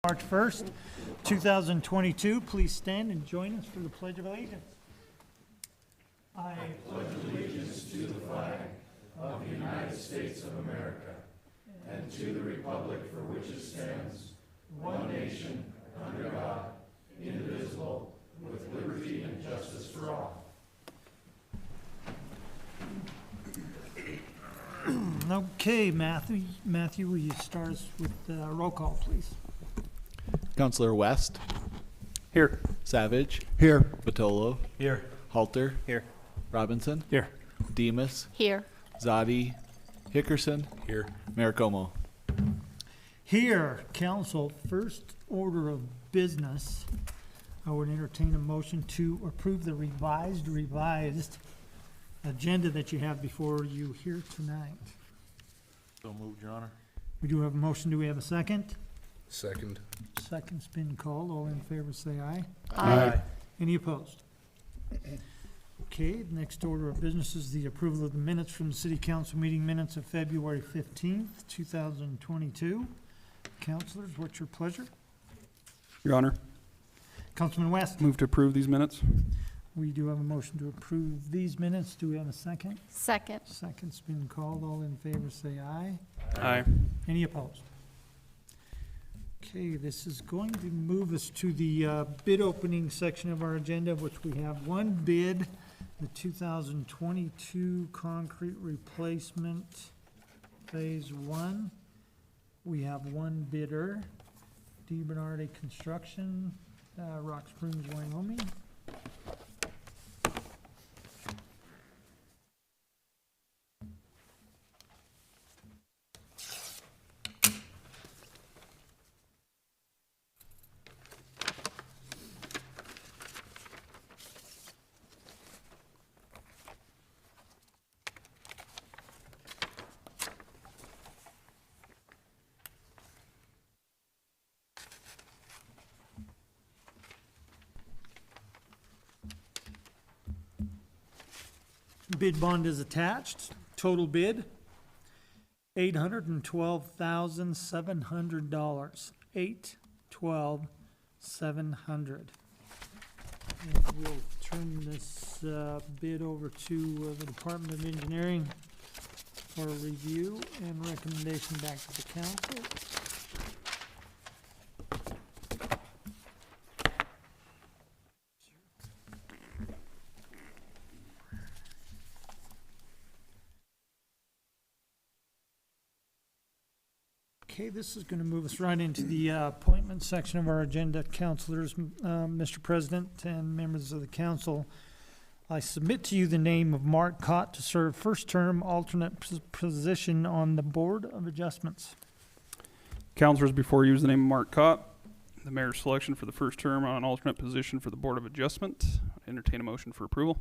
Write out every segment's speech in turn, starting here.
March 1st, 2022. Please stand and join us for the Pledge of Allegiance. I pledge allegiance to the flag of the United States of America and to the republic for which it stands, one nation, under God, indivisible, with liberty and justice for all. Okay, Matthew, will you start us with roll call, please? Councilor West. Here. Savage. Here. Batolo. Here. Halter. Here. Robinson. Here. Demas. Here. Zadi. Hickerson. Here. Mayor Como. Here, council, first order of business, I would entertain a motion to approve the revised agenda that you have before you here tonight. So moved, Your Honor. We do have a motion. Do we have a second? Second. Second's been called. All in favor say aye. Aye. Any opposed? Okay, the next order of business is the approval of the minutes from the City Council meeting minutes of February 15th, 2022. Councilors, what's your pleasure? Your Honor, Councilman West. move to approve these minutes. We do have a motion to approve these minutes. Do we have a second? Second. Second's been called. All in favor say aye. Aye. Any opposed? Okay, this is going to move us to the bid opening section of our agenda, which we have one bid, the 2022 concrete replacement phase 1. We have one bidder, DiBernardi Construction, Rock Springs, Wyoming. Bid bond is attached. Total bid, $812,700. $812,700. And we'll turn this bid over to the Department of Engineering for review and recommendation back to the council. Okay, this is going to move us right into the appointment section of our agenda. Councilors, Mr. President, and members of the council, I submit to you the name of Mark Cott to serve first term alternate position on the Board of Adjustments. Councilors, before you use the name of Mark Cott, the mayor's selection for the first term on alternate position for the Board of Adjustment. I entertain a motion for approval.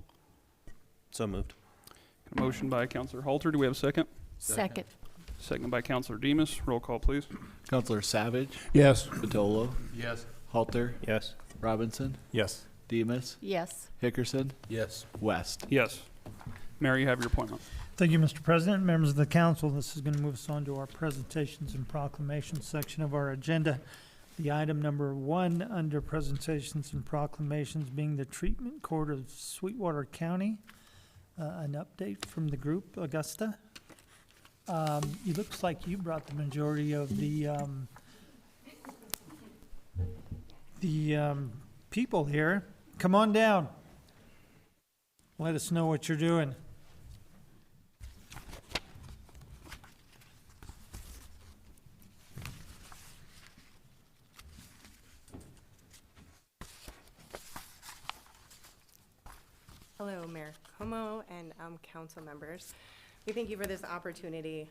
So moved. A motion by Councilor Halter. Do we have a second? Second. Second by Councilor Demas. Roll call, please. Councilor Savage. Yes. Batolo. Yes. Halter. Yes. Robinson. Yes. Demas. Yes. Hickerson. Yes. West. Yes. Mayor, you have your appointment. Thank you, Mr. President, members of the council. This is going to move us on to our presentations and proclamations section of our agenda. The item number 1 under presentations and proclamations being the Treatment Court of Sweetwater County. An update from the group, Augusta. It looks like you brought the majority of the people here. Come on down. Let us know what you're doing. Hello, Mayor Como and council members. We thank you for this opportunity.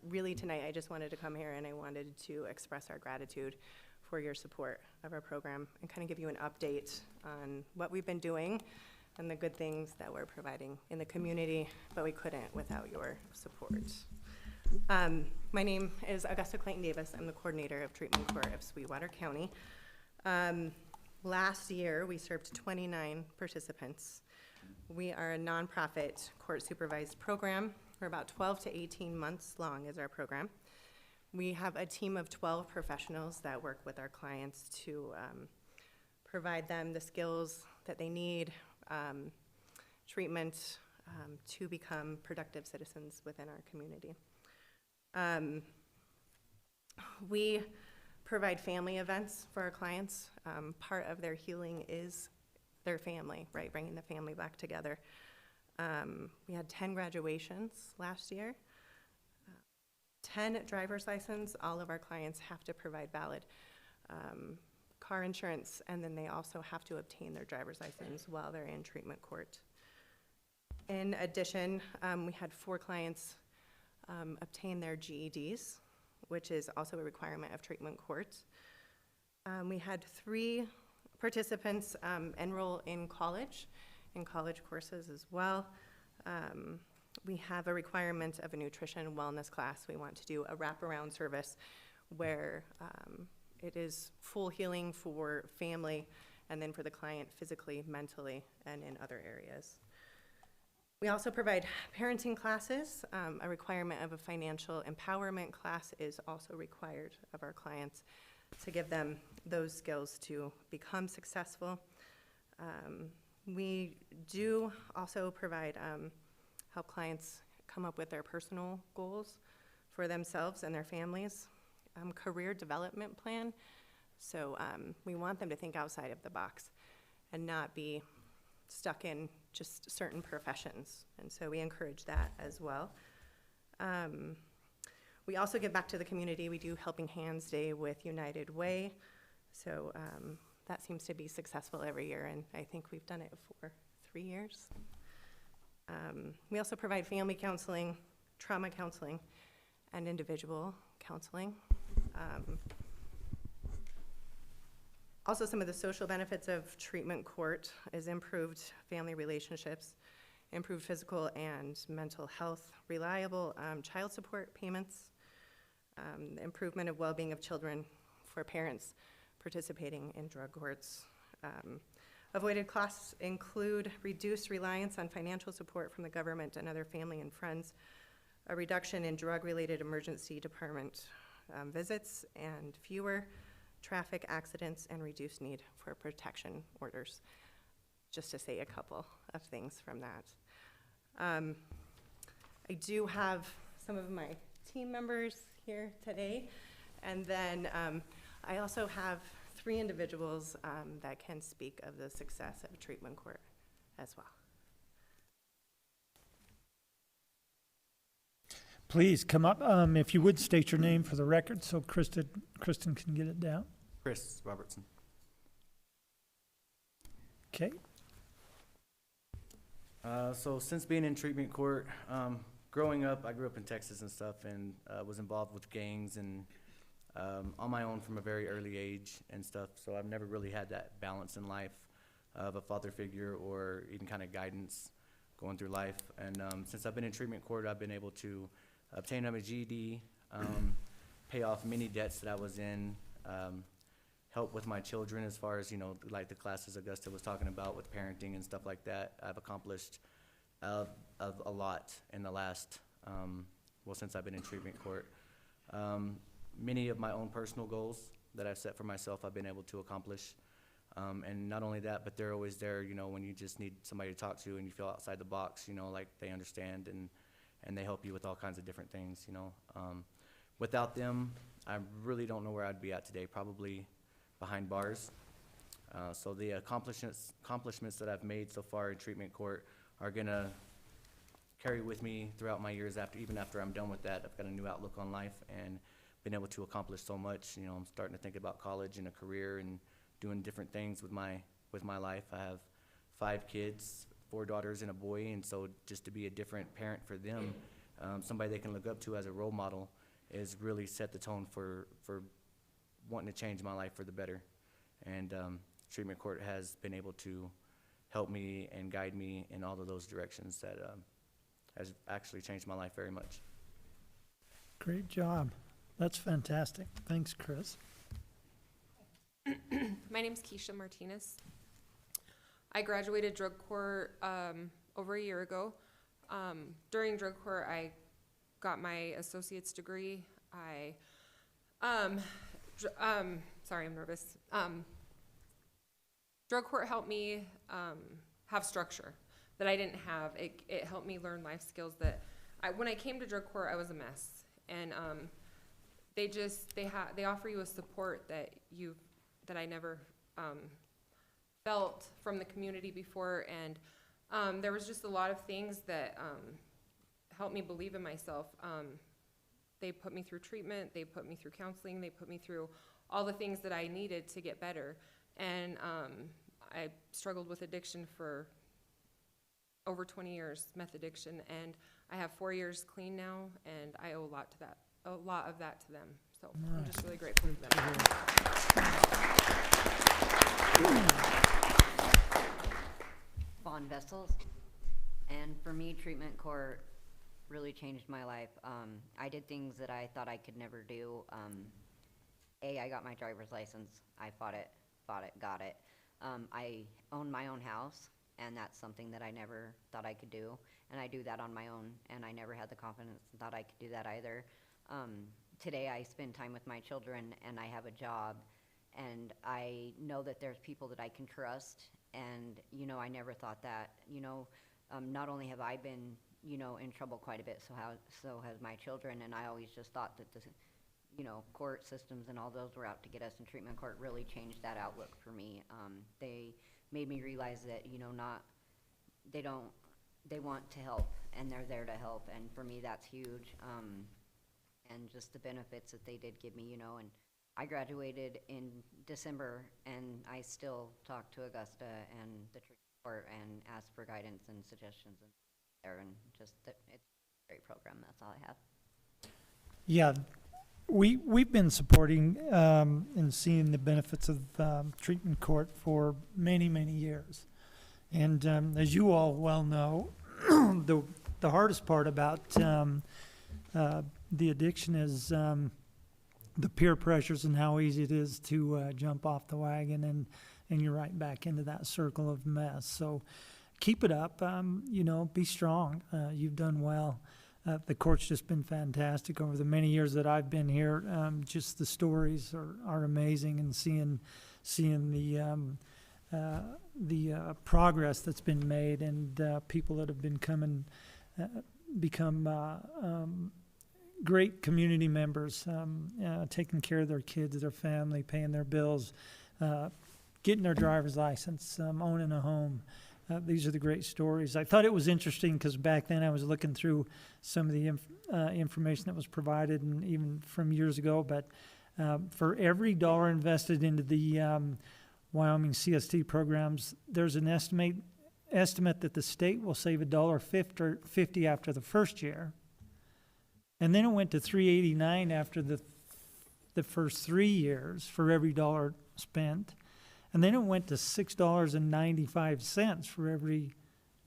Really tonight, I just wanted to come here and I wanted to express our gratitude for your support of our program and kind of give you an update on what we've been doing and the good things that we're providing in the community, but we couldn't without your support. My name is Augusta Clayton Davis. I'm the coordinator of Treatment Court of Sweetwater County. Last year, we served 29 participants. We are a nonprofit court supervised program. We're about 12 to 18 months long is our program. We have a team of 12 professionals that work with our clients to provide them the skills that they need, treatment, to become productive citizens within our community. We provide family events for our clients. Part of their healing is their family, right? Bringing the family back together. We had 10 graduations last year. 10 driver's license. All of our clients have to provide valid car insurance, and then they also have to obtain their driver's license while they're in treatment court. In addition, we had 4 clients obtain their GEDs, which is also a requirement of treatment court. We had 3 participants enroll in college courses as well. We have a requirement of a nutrition wellness class. We want to do a wraparound service where it is full healing for family and then for the client physically, mentally, and in other areas. We also provide parenting classes. A requirement of a financial empowerment class is also required of our clients to give them those skills to become successful. We do also provide help clients come up with their personal goals for themselves and their families. Career development plan. So we want them to think outside of the box and not be stuck in just certain professions. And so we encourage that as well. We also give back to the community. We do Helping Hands Day with United Way. So that seems to be successful every year, and I think we've done it for 3 years. We also provide family counseling, trauma counseling, and individual counseling. Also, some of the social benefits of treatment court is improved family relationships, improved physical and mental health, reliable child support payments, improvement of well-being of children for parents participating in drug courts. Avoided costs include reduced reliance on financial support from the government and other family and friends, a reduction in drug-related emergency department visits, and fewer traffic accidents and reduced need for protection orders, just to say a couple of things from that. I do have some of my team members here today, and then I also have 3 individuals that can speak of the success of treatment court as well. Please come up. If you would, state your name for the record so Kristen can get it down. Chris Robertson. Okay. So since being in treatment court, growing up, I grew up in Texas and stuff, and was involved with gangs and on my own from a very early age and stuff. So I've never really had that balance in life of a father figure or even kind of guidance going through life. And since I've been in treatment court, I've been able to obtain a GED, pay off many debts that I was in, help with my children as far as, like the classes Augusta was talking about with parenting and stuff like that. I've accomplished a lot in the last, since I've been in treatment court. Many of my own personal goals that I've set for myself, I've been able to accomplish. And not only that, but they're always there, when you just need somebody to talk to and you feel outside the box, like they understand and they help you with all kinds of different things, Without them, I really don't know where I'd be at today, probably behind bars. So the accomplishments that I've made so far in treatment court are gonna carry with me throughout my years even after I'm done with that. I've got a new outlook on life and been able to accomplish so much. I'm starting to think about college and a career and doing different things with my life. I have 5 kids, 4 daughters and a boy, and so just to be a different parent for them, somebody they can look up to as a role model, is really set the tone for wanting to change my life for the better. And treatment court has been able to help me and guide me in all of those directions that has actually changed my life very much. Great job. That's fantastic. Thanks, Chris. My name's Keisha Martinez. I graduated drug court over a year ago. During drug court, I got my associate's degree. I Sorry, I'm nervous. Drug court helped me have structure that I didn't have. It helped me learn life skills that when I came to drug court, I was a mess. And they offer you a support that I never felt from the community before. And there was just a lot of things that helped me believe in myself. They put me through treatment, they put me through counseling, they put me through all the things that I needed to get better. And I struggled with addiction for over 20 years, meth addiction, and I have 4 years clean now, and I owe a lot of that to them. So I'm just really grateful for them. Vaughn Vessels, and for me, treatment court really changed my life. I did things that I thought I could never do. I got my driver's license. I fought it, got it. I own my own house, and that's something that I never thought I could do, and I do that on my own, and I never had the confidence and thought I could do that either. Today I spend time with my children, and I have a job, and I know that there's people that I can trust, and, you know, I never thought that, you know, not only have I been, you know, in trouble quite a bit, so has my children, and I always just thought that the, you know, court systems and all those were out to get us, and treatment court really changed that outlook for me. They made me realize that, you know, they want to help, and they're there to help, and for me that's huge. And just the benefits that they did give me, you know, and I graduated in December, and I still talk to Augusta and the treatment court and ask for guidance and suggestions and just that it's a great program. That's all I have. Yeah, we've been supporting and seeing the benefits of treatment court for many, many years. And as you all well know, the hardest part about the addiction is the peer pressures and how easy it is to jump off the wagon and you're right back into that circle of mess. So keep it up, you know, be strong. You've done well. The court's just been fantastic over the many years that I've been here. Just the stories are amazing, and seeing the progress that's been made, and people that have become great community members, taking care of their kids, their family, paying their bills, getting their driver's license, owning a home. These are the great stories. I thought it was interesting because back then I was looking through some of the information that was provided, and even from years ago, but for every dollar invested into the Wyoming CST programs, there's an estimate that the state will save $1.50 after the first year. And then it went to $3.89 after the first 3 years for every dollar spent. And then it went to $6.95 for every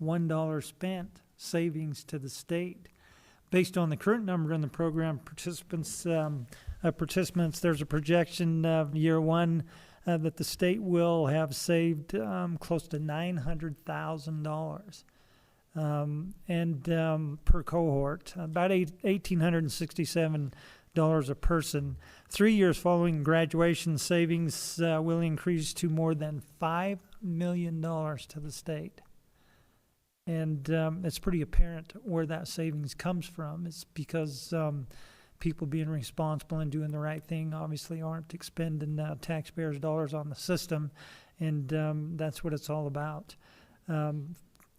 $1 spent, savings to the state. Based on the current number in the program participants, there's a projection of year one that the state will have saved close to $900,000. Per cohort, about $1,867 a person. 3 years following graduation, savings will increase to more than $5 million to the state. And it's pretty apparent where that savings comes from. It's because people being responsible and doing the right thing obviously aren't expending taxpayers' dollars on the system, and that's what it's all about.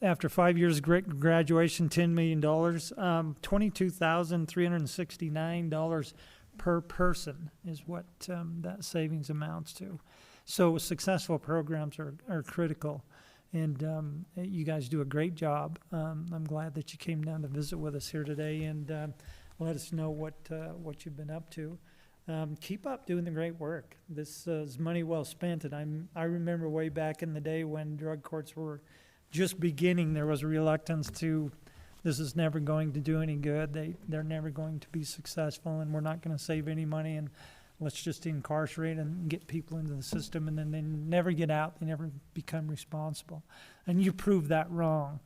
After 5 years of graduation, $10 million, $22,369 per person is what that savings amounts to. So successful programs are critical, and you guys do a great job. I'm glad that you came down to visit with us here today and let us know what you've been up to. Keep up doing the great work. This is money well spent, and I remember way back in the day when drug courts were just beginning, there was a reluctance to, this is never going to do any good. They're never going to be successful, and we're not going to save any money, and let's just incarcerate and get people into the system, and then they never get out. They never become responsible. And you prove that wrong.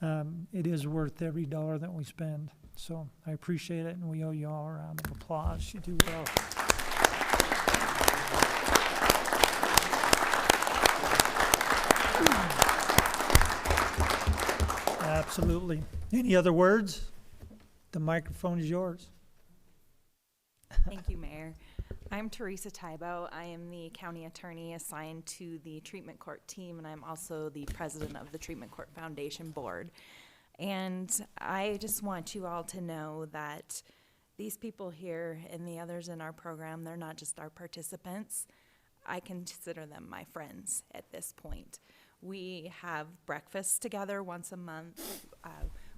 It is worth every dollar that we spend. So I appreciate it, and we owe you all a round of applause. You do well. Absolutely. Any other words? The microphone is yours. Thank you, Mayor. I'm Teresa Tybo. I am the county attorney assigned to the treatment court team, and I'm also the president of the Treatment Court Foundation Board. And I just want you all to know that these people here and the others in our program, they're not just our participants. I consider them my friends at this point. We have breakfast together once a month.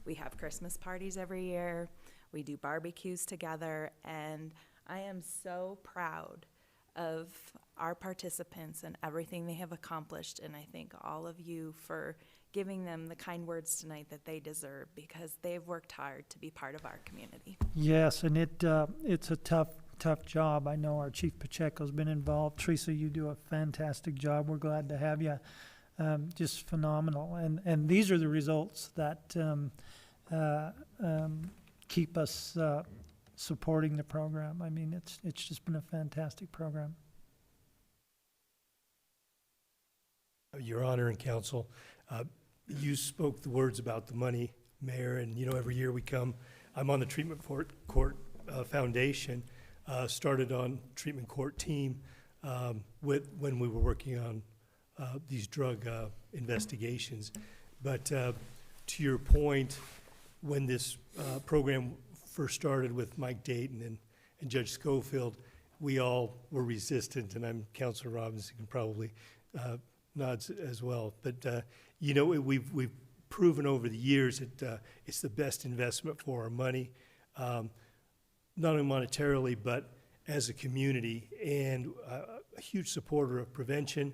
We have Christmas parties every year. We do barbecues together, and I am so proud of our participants and everything they have accomplished, and I thank all of you for giving them the kind words tonight that they deserve, because they've worked hard to be part of our community. Yes, and it's a tough job. I know our Chief Pacheco's been involved. Teresa, you do a fantastic job. We're glad to have you. Just phenomenal. And these are the results that keep us supporting the program. I mean, it's just been a fantastic program. Your Honor and Counsel, you spoke the words about the money, Mayor, and every year we come. I'm on the Treatment Court Foundation, started on Treatment Court team when we were working on these drug investigations. But to your point, when this program first started with Mike Dayton and Judge Schofield, we all were resistant, and Counselor Robinson can probably nods as well. But we've proven over the years that it's the best investment for our money, not only monetarily but as a community, and a huge supporter of prevention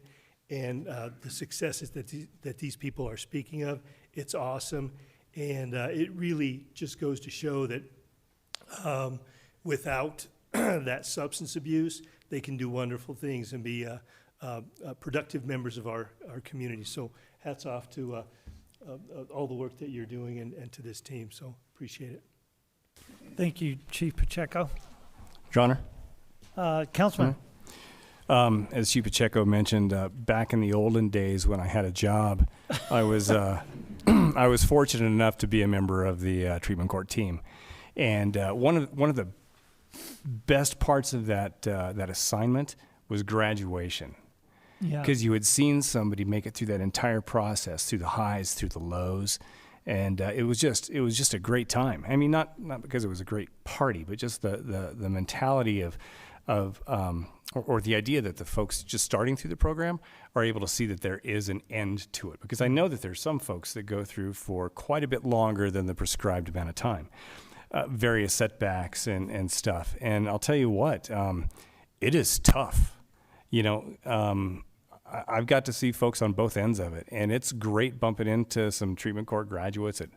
and the successes that these people are speaking of. It's awesome, and it really just goes to show that without that substance abuse, they can do wonderful things and be productive members of our community. So hats off to all the work that you're doing and to this team. So appreciate it. Thank you, Chief Pacheco. Your Honor? Councilman. As Chief Pacheco mentioned, back in the olden days when I had a job, I was I was fortunate enough to be a member of the treatment court team, and one of the best parts of that assignment was graduation, because you had seen somebody make it through that entire process, through the highs, through the lows, and it was just a great time. I mean, not because it was a great party, but just the mentality of the idea that the folks just starting through the program are able to see that there is an end to it. Because I know that there's some folks that go through for quite a bit longer than the prescribed amount of time, various setbacks and stuff. And I'll tell you what, it is tough. I've got to see folks on both ends of it, and it's great bumping into some treatment court graduates at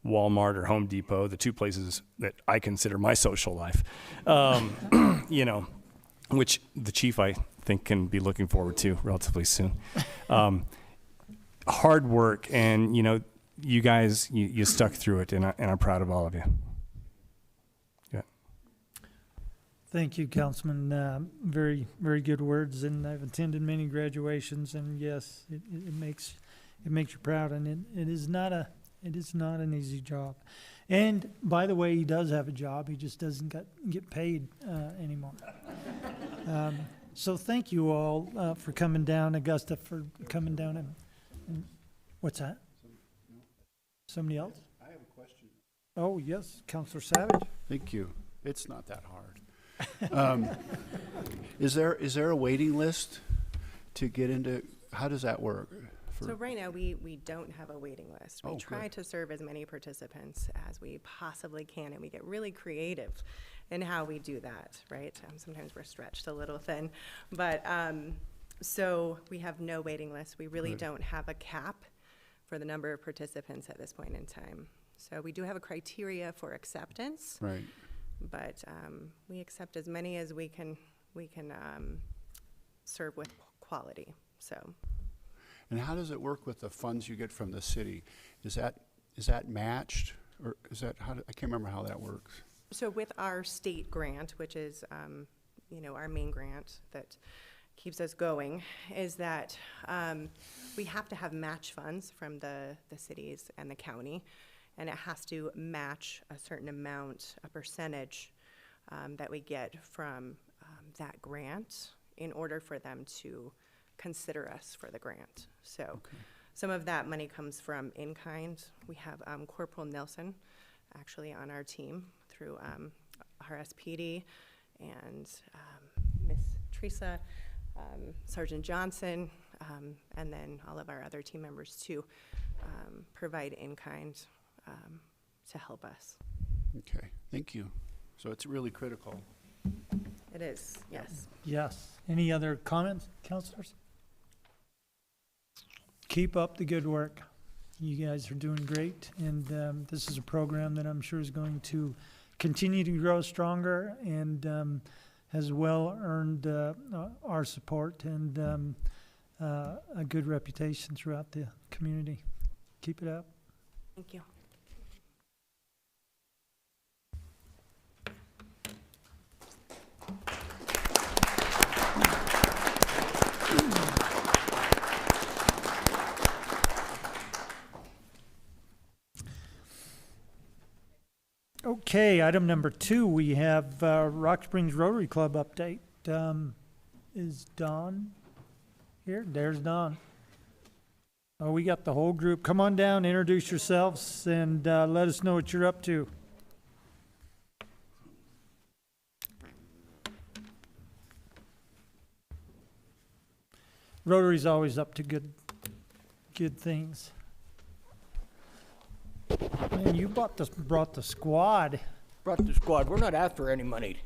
Walmart or Home Depot, the two places that I consider my social life. Which the chief, I think, can be looking forward to relatively soon. Hard work, and you guys, you stuck through it, and I'm proud of all of you. Yeah. Thank you, Councilman. Very, very good words, and I've attended many graduations, and yes, it makes you proud, and it is not an easy job. And by the way, he does have a job. He just doesn't get paid anymore. So thank you all for coming down, Augusta, for coming down and what's that? Somebody else? I have a question. Oh, yes, Councilor Savage. Thank you. It's not that hard. Is there a waiting list to get into? How does that work? So right now, we don't have a waiting list. We try to serve as many participants as we possibly can, and we get really creative in how we do that, right? Sometimes we're stretched a little thin, but so we have no waiting list. We really don't have a cap for the number of participants at this point in time. So we do have a criteria for acceptance, right? But we accept as many as we can serve with quality. So. And how does it work with the funds you get from the city? Is that matched, or is that I can't remember how that works. So with our state grant, which is our main grant that keeps us going, is that we have to have match funds from the cities and the county, and it has to match a certain amount, a percentage that we get from that grant in order for them to consider us for the grant. So some of that money comes from in-kind. We have Corporal Nelson actually on our team through RSPD, and Miss Teresa, Sergeant Johnson, and then all of our other team members too, provide in-kind to help us. Okay, thank you. So it's really critical. It is, yes. Yes. Any other comments, councilors? Keep up the good work. You guys are doing great, and this is a program that I'm sure is going to continue to grow stronger and has well earned our support and a good reputation throughout the community. Keep it up. Thank you. Okay, item number 2, we have Rock Springs Rotary Club update. Is Dawn here? There's Dawn. Oh, we got the whole group. Come on down, introduce yourselves, and let us know what you're up to. Rotary's always up to good things. Man, you brought the squad. Brought the squad. We're not after any money.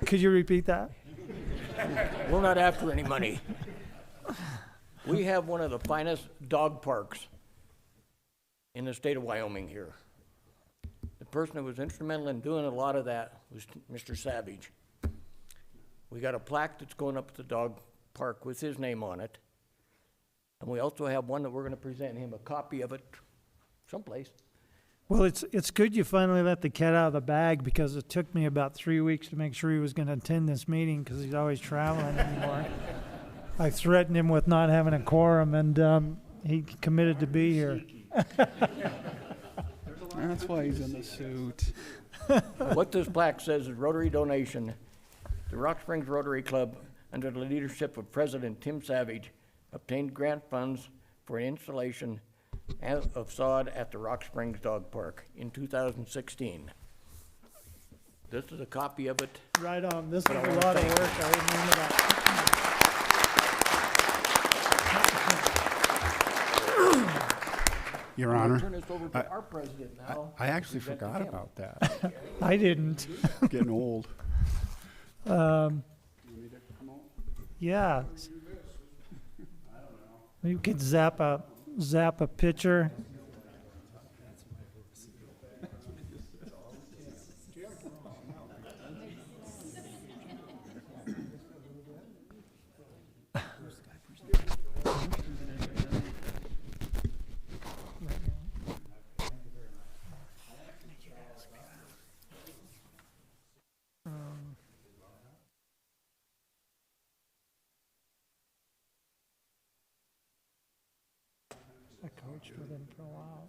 Could you repeat that? We're not after any money. We have one of the finest dog parks in the state of Wyoming here. The person who was instrumental in doing a lot of that was Mr. Savage. We got a plaque that's going up at the dog park with his name on it. And we also have one that we're going to present him a copy of it someplace. Well, it's good you finally let the cat out of the bag, because it took me about 3 weeks to make sure he was going to attend this meeting because he's always traveling anymore. I threatened him with not having a quorum, and he committed to be here. That's why he's in the suit. What this plaque says is Rotary donation. The Rock Springs Rotary Club, under the leadership of President Tim Savage, obtained grant funds for an installation of sod at the Rock Springs Dog Park in 2016. This is a copy of it. Right on. This was a lot of work. I remember that. Your I'm gonna Honor, turn this over to our president now. I actually Present to forgot him. about that. I didn't. Getting old. Yeah. You could zap a picture. I coached with him for a while.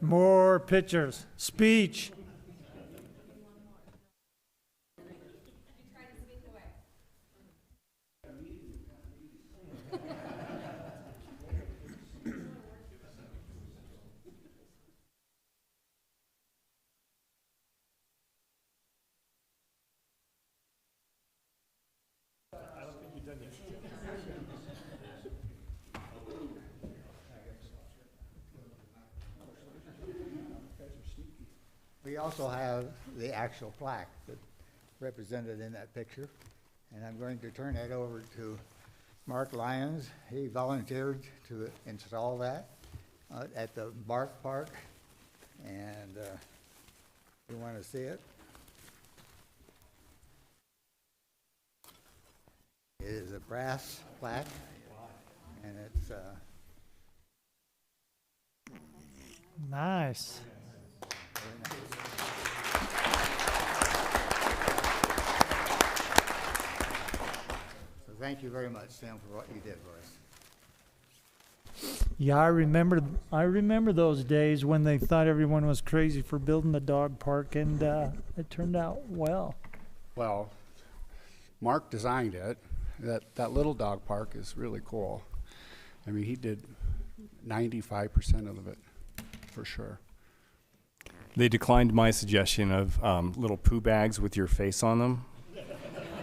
More pictures. Speech. We also have the actual plaque that's represented in that picture, and I'm going to turn that over to Mark Lyons. He volunteered to install that at the Bark Park, and you want to see it? It is a brass plaque, and it's Nice. very nice. thank you very much, Tim, for what you did for us. Yeah, I remember those days when they thought everyone was crazy for building the dog park, and it turned out well. Well, Mark designed it. That little dog park is really cool. I mean, he did 95% of it, for sure. They declined my suggestion of little poo bags with your face on them.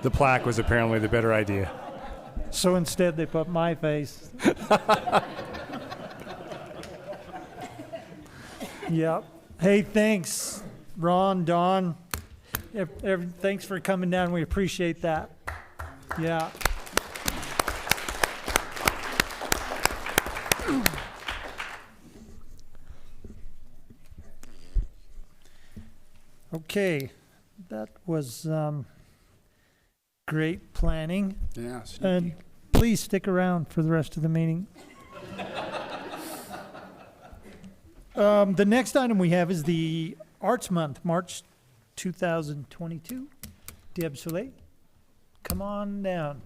The plaque was apparently the better idea. So instead, they put my face. Yep. Hey, thanks, Ron, Don. Thanks for coming down. We appreciate that. Yeah. Okay, that was great planning. Yeah. And please stick around for the rest of the meeting. The next item we have is the Arts Month, March 2022. Deb Soleil, come on down.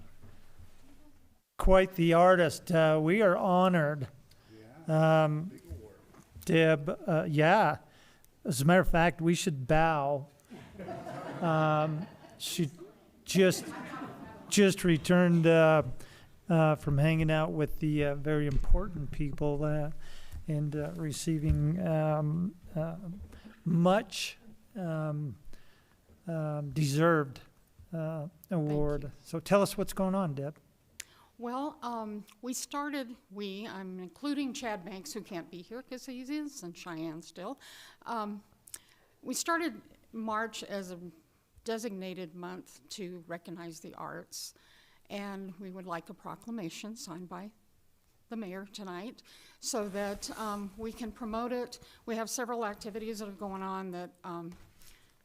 Quite the artist. We are honored. Deb, yeah. As a matter of fact, we should bow. She just returned from hanging out with the very important people and receiving much deserved award. So tell us what's going on, Deb. Well, I'm including Chad Banks, who can't be here because he is in Cheyenne still. We started March as a designated month to recognize the arts, and we would like a proclamation signed by the mayor tonight so that we can promote it. We have several activities that are going on, that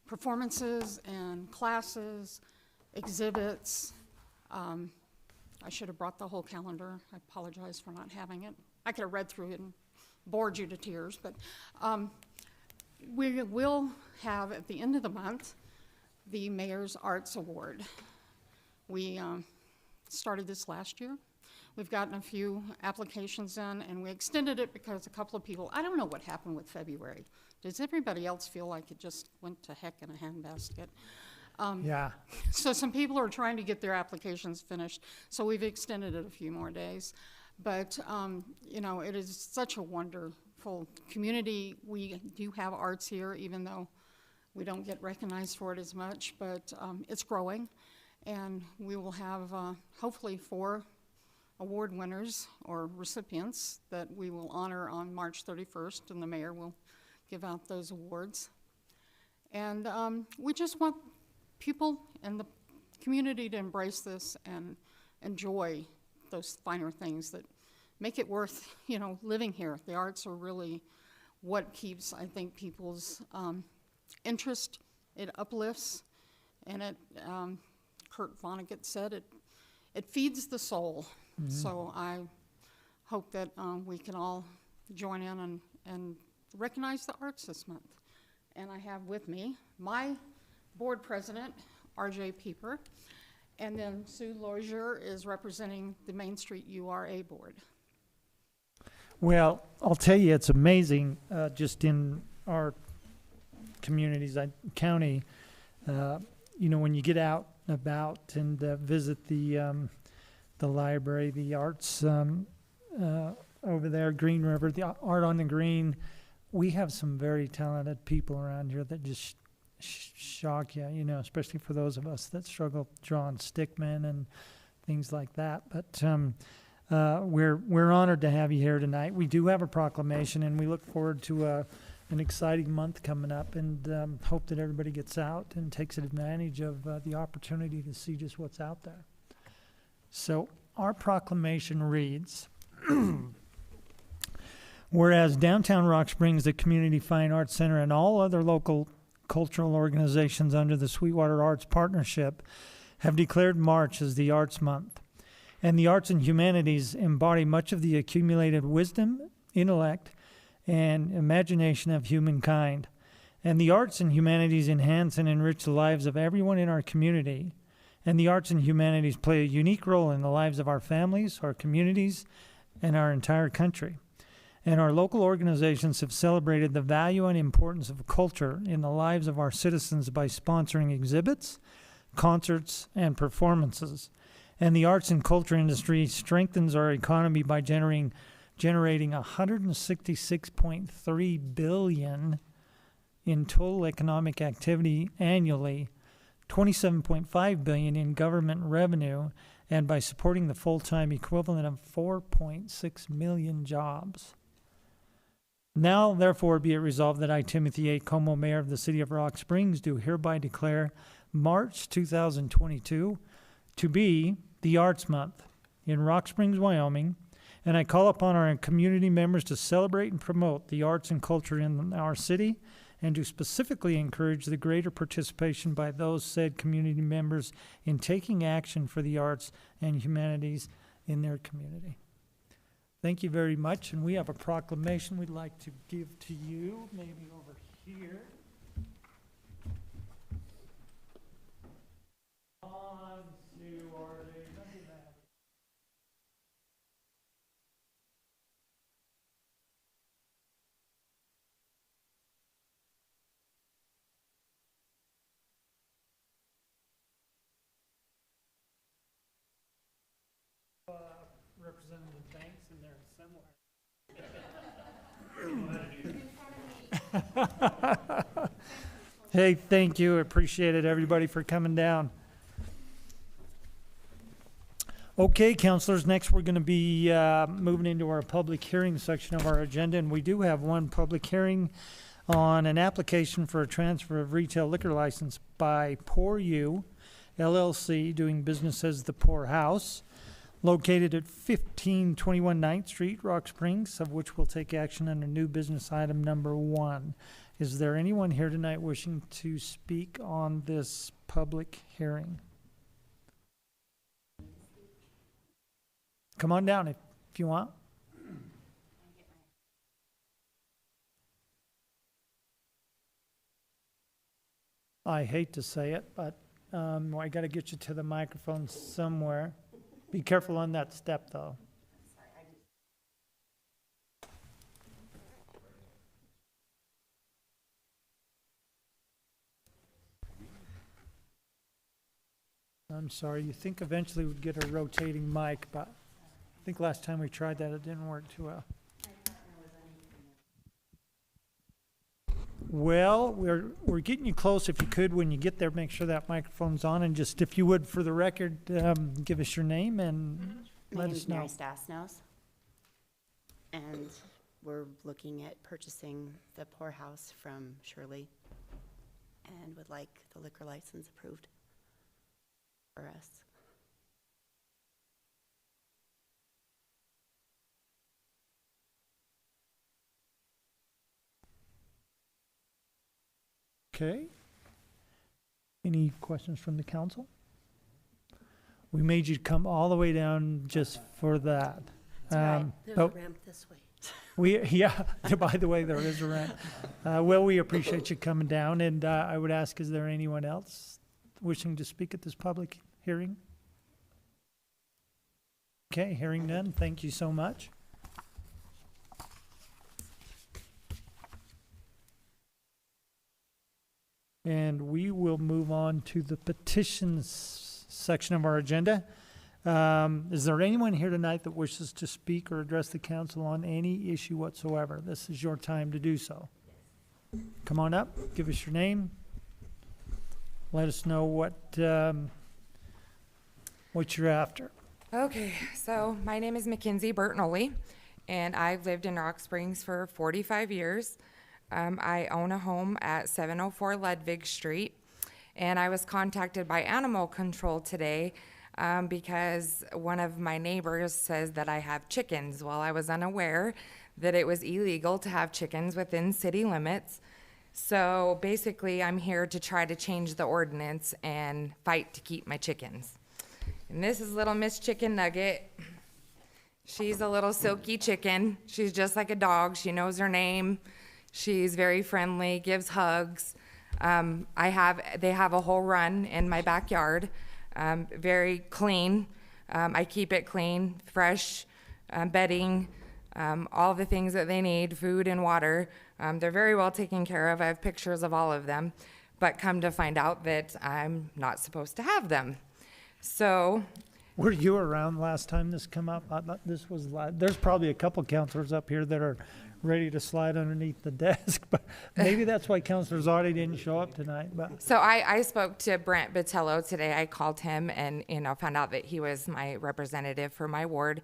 performances and classes, exhibits. I should have brought the whole calendar. I apologize for not having it. I could have read through it and bored you to tears, but we will have at the end of the month the Mayor's Arts Award. We started this last year. We've gotten a few applications in, and we extended it because a couple of people, I don't know what happened with February. Does everybody else feel like it just went to heck in a handbasket? Yeah. So some people are trying to get their applications finished, so we've extended it a few more days. But, you know, it is such a wonderful community. We do have arts here, even though we don't get recognized for it as much, but it's growing. And we will have hopefully 4 award winners or recipients that we will honor on March 31st, and the mayor will give out those awards. And we just want people in the community to embrace this and enjoy those finer things that make it worth, you know, living here. The arts are really what keeps, I think, people's interest. It uplifts, and it, Kurt Vonnegut said, it feeds the soul. Mm-hmm. So I hope that we can all join in and recognize the arts this month. And I have with me my board president, R.J. Pieper, and then Sue Lozier is representing the Main Street URA board. Well, I'll tell you, it's amazing, just in our communities, county, you know, when you get out and about and visit the library, the arts over there, Green River, the Art on the Green, we have some very talented people around here that just shock you, you know, especially for those of us that struggle drawing stickmen and things like that. But we're honored to have you here tonight. We do have a proclamation, and we look forward to an exciting month coming up, and hope that everybody gets out and takes advantage of the opportunity to see just what's out there. So our proclamation reads, whereas Downtown Rock Springs, the Community Fine Arts Center, and all other local cultural organizations under the Sweetwater Arts Partnership have declared March as the Arts Month, and the arts and humanities embody much of the accumulated wisdom, intellect, and imagination of humankind. And the arts and humanities enhance and enrich the lives of everyone in our community and the arts and humanities play a unique role in the lives of our families, our communities, and our entire country. And our local organizations have celebrated the value and importance of culture in the lives of our citizens by sponsoring exhibits, concerts, and performances. And the arts and culture industry strengthens our economy by generating $166.3 billion in total economic activity annually, $27.5 billion in government revenue, and by supporting the full-time equivalent of 4.6 million jobs. Now, therefore, be it resolved that I, Timothy A. Como, Mayor of the City of Rock Springs, do hereby declare March 2022 to be the Arts Month in Rock Springs, Wyoming, and I call upon our community members to celebrate and promote the arts and culture in our city, and to specifically encourage the greater participation by those said community members in taking action for the arts and humanities in their community. Thank you very much, and we have a proclamation we'd like to give to you, maybe over here. On to our Representative Banks in there somewhere. Hey, thank you. Appreciate it, everybody, for coming down. Okay, councilors, next we're going to be moving into our public hearing section of our agenda, and we do have one public hearing on an application for a transfer of retail liquor license by Pour You LLC, doing business as the Pour House, located at 1521 9th Street, Rock Springs, of which we'll take action under new business item number 1. Is there anyone here tonight wishing to speak on this public hearing? Come on down if you want. I hate to say it, but I got to get you to the microphone somewhere. Be careful on that step, though. I'm sorry, you think eventually we'd get a rotating mic, but I think last time we tried that, it didn't work too well. Well, we're getting you close. If you could, when you get there, make sure that microphone's on, and just, if you would, for the record, give us your name and let us know. My name is Mary Stasnos, and we're looking at purchasing the Pour House from Shirley, and would like the liquor license approved for us. Okay. Any questions from the council? We made you come all the way down just for that. That's right. There's a ramp this way. Yeah, by the way, there is a ramp. Well, we appreciate you coming down, and I would ask, is there anyone else wishing to speak at this public hearing? Okay, hearing none, thank you so much. And we will move on to the petitions section of our agenda. Is there anyone here tonight that wishes to speak or address the council on any issue whatsoever? This is your time to do so. Come on up, give us your name. Let us know what you're after. Okay, so my name is Mackenzie Bertnolli, and I've lived in Rock Springs for 45 years. I own a home at 704 Ludwig Street, and I was contacted by Animal Control today because one of my neighbors says that I have chickens. Well, I was unaware that it was illegal to have chickens within city limits. So basically, I'm here to try to change the ordinance and fight to keep my chickens. And this is little Miss Chicken Nugget. She's a little silky chicken. She's just like a dog. She knows her name. She's very friendly, gives hugs. They have a whole run in my backyard. very clean. I keep it clean, fresh, bedding, all the things that they need, food and water. They're very well taken care of. I have pictures of all of them, but come to find out that I'm not supposed to have them. So, Were you around last time this come up? I thought this was there's probably a couple counselors up here that are ready to slide underneath the desk, but maybe that's why Counselor Zardi didn't show up tonight. But so I spoke to Brent Botello today. I called him and, found out that he was my representative for my ward,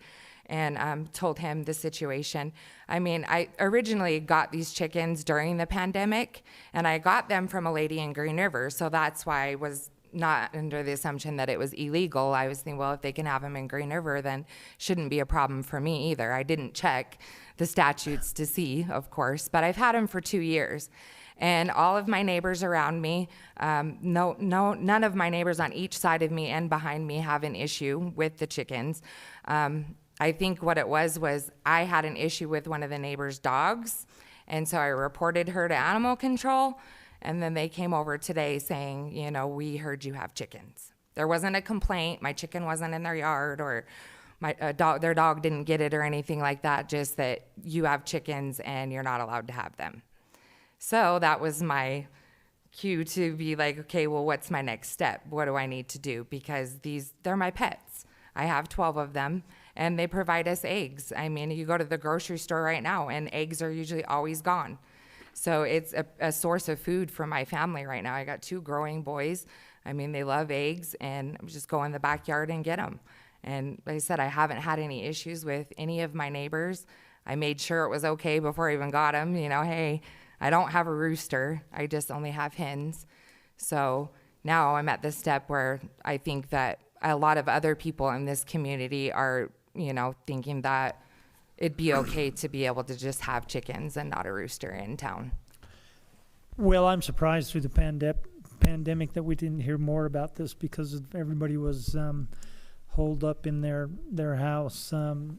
and told him the situation. I mean, I originally got these chickens during the pandemic, and I got them from a lady in Green River, so that's why I was not under the assumption that it was illegal. I was thinking, well, if they can have them in Green River, then shouldn't be a problem for me either. I didn't check the statutes to see, of course, but I've had them for 2 years. And all of my neighbors around me, none of my neighbors on each side of me and behind me have an issue with the chickens. I think what it was I had an issue with one of the neighbors' dogs, and so I reported her to animal control. And then they came over today saying, we heard you have chickens. There wasn't a complaint. My chicken wasn't in their yard, or their dog didn't get it or anything like that, just that you have chickens and you're not allowed to have them. So that was my cue to be like, okay, well, what's my next step? What do I need to do? Because they're my pets. I have 12 of them, and they provide us eggs. I mean, you go to the grocery store right now, and eggs are usually always gone. So it's a source of food for my family right now. I got 2 growing boys. I mean, they love eggs, and I just go in the backyard and get them. And like I said, I haven't had any issues with any of my neighbors. I made sure it was okay before I even got them. Hey, I don't have a rooster. I just only have hens. So now I'm at this step where I think that a lot of other people in this community are, thinking that it'd be okay to be able to just have chickens and not a rooster in town. well, I'm surprised through the pandemic that we didn't hear more about this, because everybody was holed up in their house and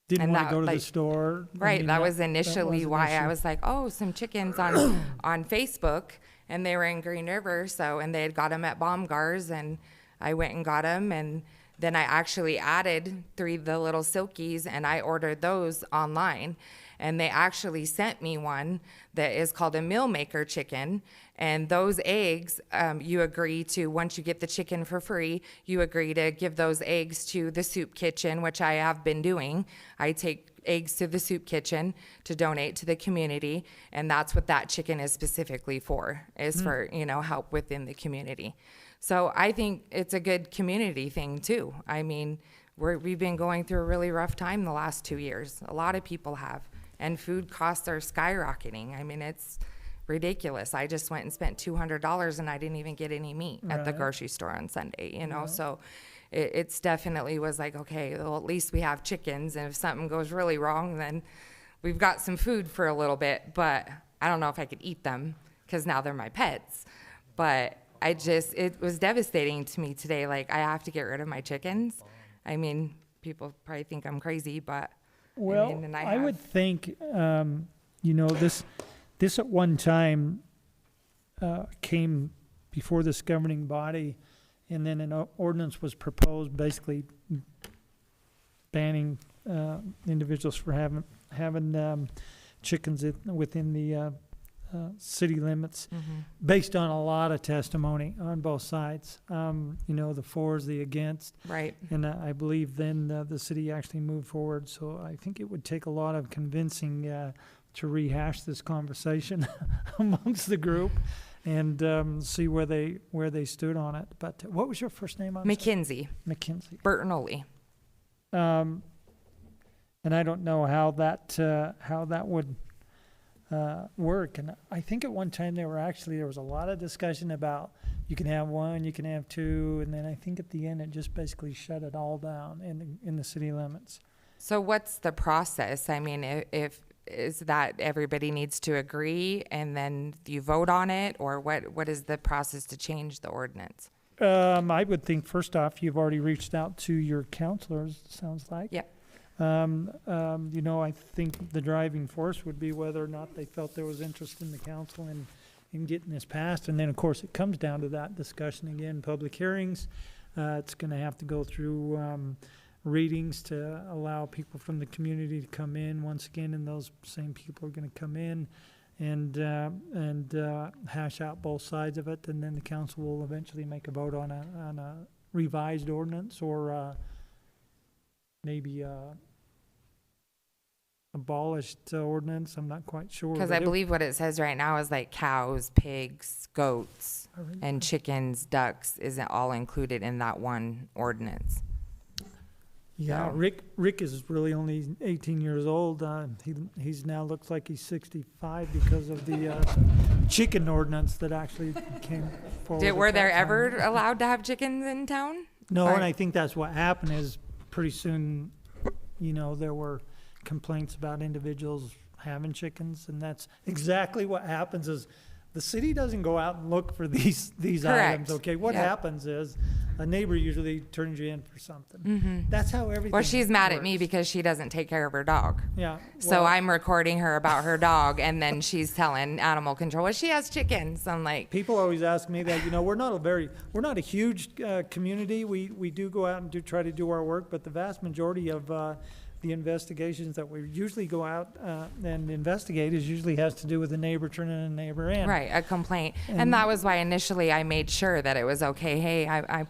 didn't want to go to the store. Right, that was initially why I was like, oh, some chickens on Facebook, and they were in Green River, and they had got them at Baumgar's, and I went and got them, and then I actually added the little silkies, and I ordered those online. And they actually sent me one that is called a meal maker chicken. And those eggs, you agree to, once you get the chicken for free, you agree to give those eggs to the soup kitchen, which I have been doing. I take eggs to the soup kitchen to donate to the community. And that's what that chicken is specifically for, is for, help within the community. So I think it's a good community thing too. I mean, we've been going through a really rough time the last 2 years. A lot of people have. And food costs are skyrocketing. I mean, it's ridiculous. I just went and spent $200 and I didn't even get any meat at the grocery store on Sunday, So it's definitely was like, okay, well, at least we have chickens. And if something goes really wrong, then we've got some food for a little bit. But I don't know if I could eat them because now they're my pets. But it was devastating to me today. Like, I have to get rid of my chickens. I mean, people probably think I'm crazy, but well, I would think, this at one time came before this governing body, and then an ordinance was proposed basically banning individuals for having chickens within the city limits, based on a lot of testimony on both sides. The fors, the against. Right. And I believe then the city actually moved forward. So I think it would take a lot of convincing to rehash this conversation amongst the group and see where they stood on it. But what was your first name on Mackenzie. Mackenzie. Bertinoli. And I don't know how that would work. And I think at one time there was a lot of discussion about you can have one, you can have two, and then I think at the end it just basically shut it all down in the city limits. So what's the process? I mean, if is that everybody needs to agree and then you vote on it, or what is the process to change the ordinance? I would think first off you've already reached out to your counselors, it sounds like. Yep. I think the driving force would be whether or not they felt there was interest in the council in getting this passed. And then, of course, it comes down to that discussion again, public hearings. It's gonna have to go through, readings to allow people from the community to come in once again, and those same people are gonna come in and hash out both sides of it, and then the council will eventually make a vote on a revised ordinance, or maybe abolished ordinance. I'm not quite sure. Because but I believe what it says right now is like cows, pigs, goats, and chickens, ducks isn't all included in that one ordinance. Yeah, So- Rick is really only 18 years old. He's now looks like he's 65 because of the chicken ordinance that actually came forward. Were at there that time. ever allowed to have chickens in town? No, Or- and I think that's what happened is pretty soon, there were complaints about individuals having chickens, and that's exactly what happens is the city doesn't go out and look for these Correct. items, okay? What Yep. happens is a neighbor usually turns you in for something. Mhm. That's how everything Well, she's mad at me works. because she doesn't take care of her dog. Yeah. So well, I'm recording her about her dog, and then she's telling animal control, well, she has chickens. I'm like, People always ask me that, we're not a huge community. We do go out and try to do our work, but the vast majority of the investigations that we usually go out and investigate usually has to do with a neighbor turning a neighbor in. right, a complaint. And- And that was why initially I made sure that it was okay. Hey, I'm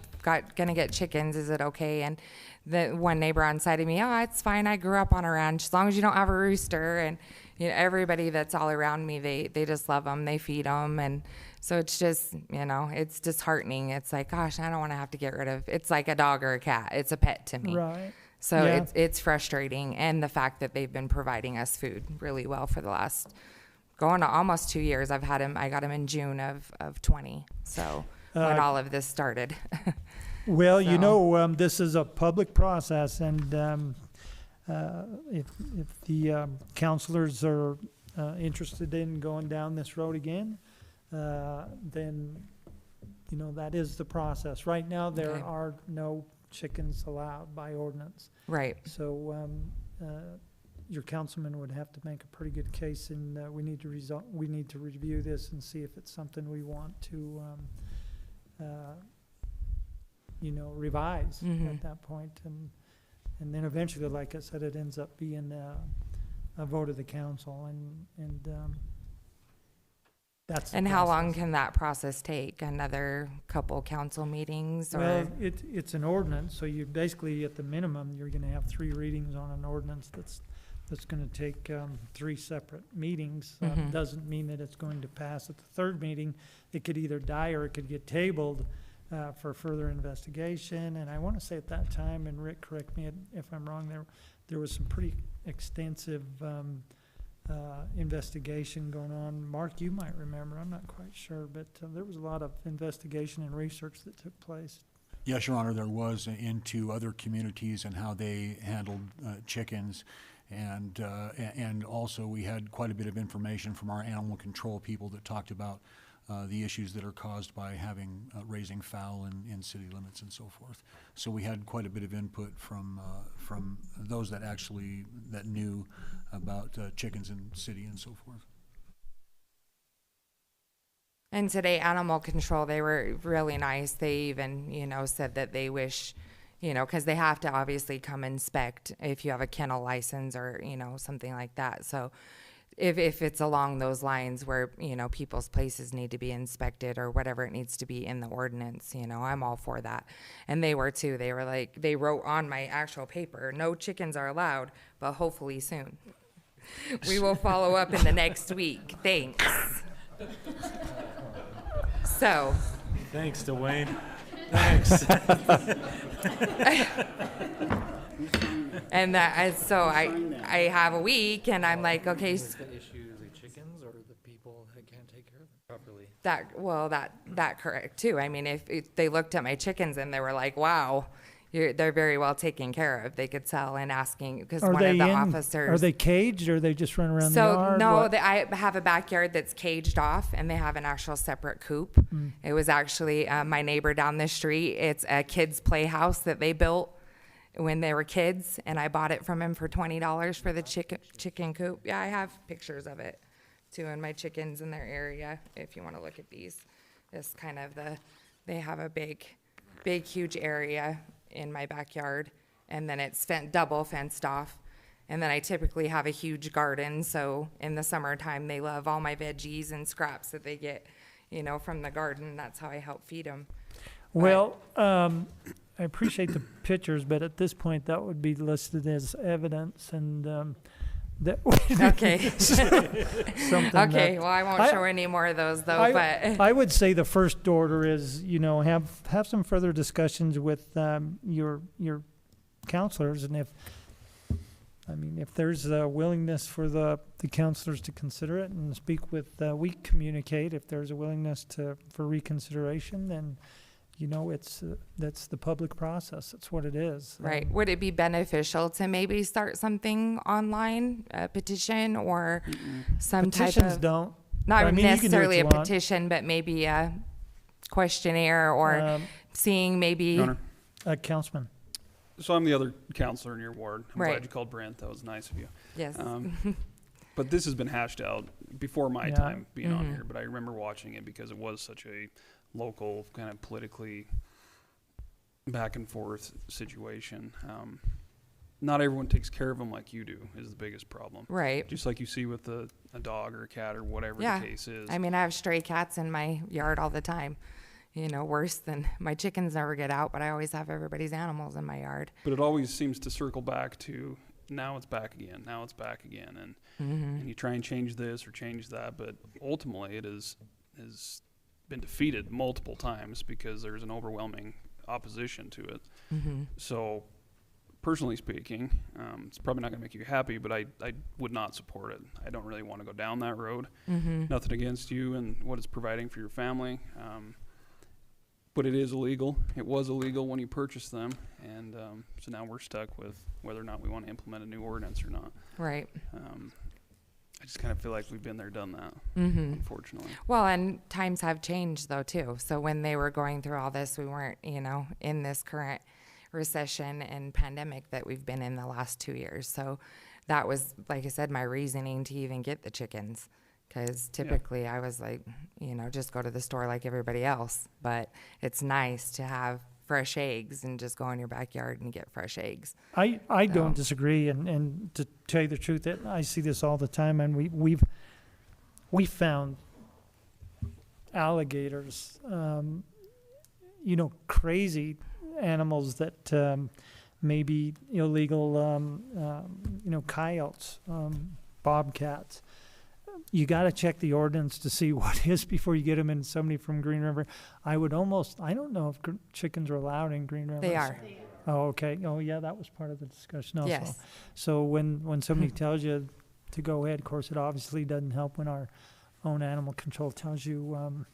gonna get chickens. Is it okay? And the one neighbor on side of me, oh, it's fine. I grew up on a ranch. As long as you don't have a rooster. And everybody that's all around me, they just love them. They feed them. And so it's just, it's disheartening. It's like, gosh, I don't want to have to get rid of. It's like a dog or a cat. It's a pet to me. Right. So Yeah. it's frustrating, and the fact that they've been providing us food really well for the last going on almost 2 years. I got him in June of 20. So when all of this started. Well, So- this is a public process, and if the counselors are interested in going down this road again, then that is the process. Right now, there Okay. are no chickens allowed by ordinance. Right. So your councilman would have to make a pretty good case, and we need to review this and see if it's something we want to revise Mhm. at that point. And then eventually, like I said, it ends up being a vote of the council, and that's the And how long process. can that process take? Another couple council meetings, or? Well, it's an ordinance, so you basically, at the minimum, you're gonna have 3 readings on an ordinance that's gonna take 3 separate meetings. Mhm. Doesn't mean that it's going to pass at the 3rd meeting. It could either die or it could get tabled for further investigation. And I wanna say at that time, and Rick, correct me if I'm wrong, there was some pretty extensive investigation going on. Mark, you might remember, I'm not quite sure, but there was a lot of investigation and research that took place. Yes, Your Honor, there was into other communities and how they handled chickens. And also we had quite a bit of information from our animal control people that talked about the issues that are caused by having raising fowl in city limits and so forth. So we had quite a bit of input from those that knew about chickens in city and so forth. And today, animal control, they were really nice. They even, said that they wish, because they have to obviously come inspect if you have a kennel license or, something like that. So if it's along those lines where, people's places need to be inspected or whatever it needs to be in the ordinance, I'm all for that. And they were too. They were like, they wrote on my actual paper, no chickens are allowed, but hopefully soon. We will follow up in the next week. Thanks. So. Thanks, Dwayne. Thanks. And so I have a week, and I'm like, okay. Is the issue the chickens or the people that can't take care of them properly? That correct too. I mean, if they looked at my chickens and they were like, wow, they're very well taken care of. They could tell, and asking, because one of the officers. Are they caged, or they just run around the So yard? no, What? I have a backyard that's caged off, and they have an actual separate coop. It was actually my neighbor down the street. It's a kids' playhouse that they built when they were kids, and I bought it from him for $20 for the chicken coop. Yeah, I have pictures of it too, and my chickens in their area, if you want to look at these. It's kind of they have a big, huge area in my backyard, and then it's double fenced off. And then I typically have a huge garden, so in the summertime, they love all my veggies and scraps that they get, from the garden. That's how I help feed them. Well, I appreciate the pictures, but at this point, that would be listed as evidence, and that would be Okay. something Okay, that- well, I won't show any more of those, though, but. I would say the first order is, have some further discussions with your counselors, and if there's a willingness for the counselors to consider it and speak with, we communicate. If there's a willingness for reconsideration, then, that's the public process. That's what it is. Right. Would it be beneficial to maybe start something online, a petition or some type of... Petitions don't. Not I mean, you can do what necessarily you a want. petition, but maybe a questionnaire or seeing maybe... Your Honor. Councilman. So I'm the other counselor in your ward. I'm Right. glad you called Brent. That was nice of you. Yes. But this has been hashed out before my Yeah. time being on Mhm. here, but I remember watching it because it was such a local, kind of politically back and forth situation. Not everyone takes care of them like you do is the biggest problem. Right. Just like you see with a dog or a cat or whatever Yeah. the case is. I mean, I have stray cats in my yard all the time. Worse than my chickens never get out, but I always have everybody's animals in my yard. But it always seems to circle back to now it's back again, now it's back again. And you try and change this or change that, but ultimately it has been defeated multiple times because there's an overwhelming opposition to it. So personally speaking, it's probably not going to make you happy, but I would not support it. I don't really want to go down that road. Nothing against you and what it's providing for your family. But it is illegal. It was illegal when you purchased them, and so now we're stuck with whether or not we want to implement a new ordinance or not. Right. I just kind of feel like we've been there, done that, unfortunately. Well, and times have changed, though, too. So when they were going through all this, we weren't, in this current recession and pandemic that we've been in the last 2 years. So that was, like I said, my reasoning to even get the chickens. Because typically I was like, just go to the store like everybody else. But it's nice to have fresh eggs and just go in your backyard and get fresh eggs. I don't disagree, and to tell you the truth, that I see this all the time, and we found alligators, crazy animals that maybe illegal, coyotes, bobcats. You got to check the ordinance to see what is before you get them in. Somebody from Green River, I don't know if chickens are allowed in Green River. They are. Oh, okay. Oh, yeah, that was part of the discussion also. Yes. So when somebody tells you to go ahead, of course, it obviously doesn't help when our own animal control tells you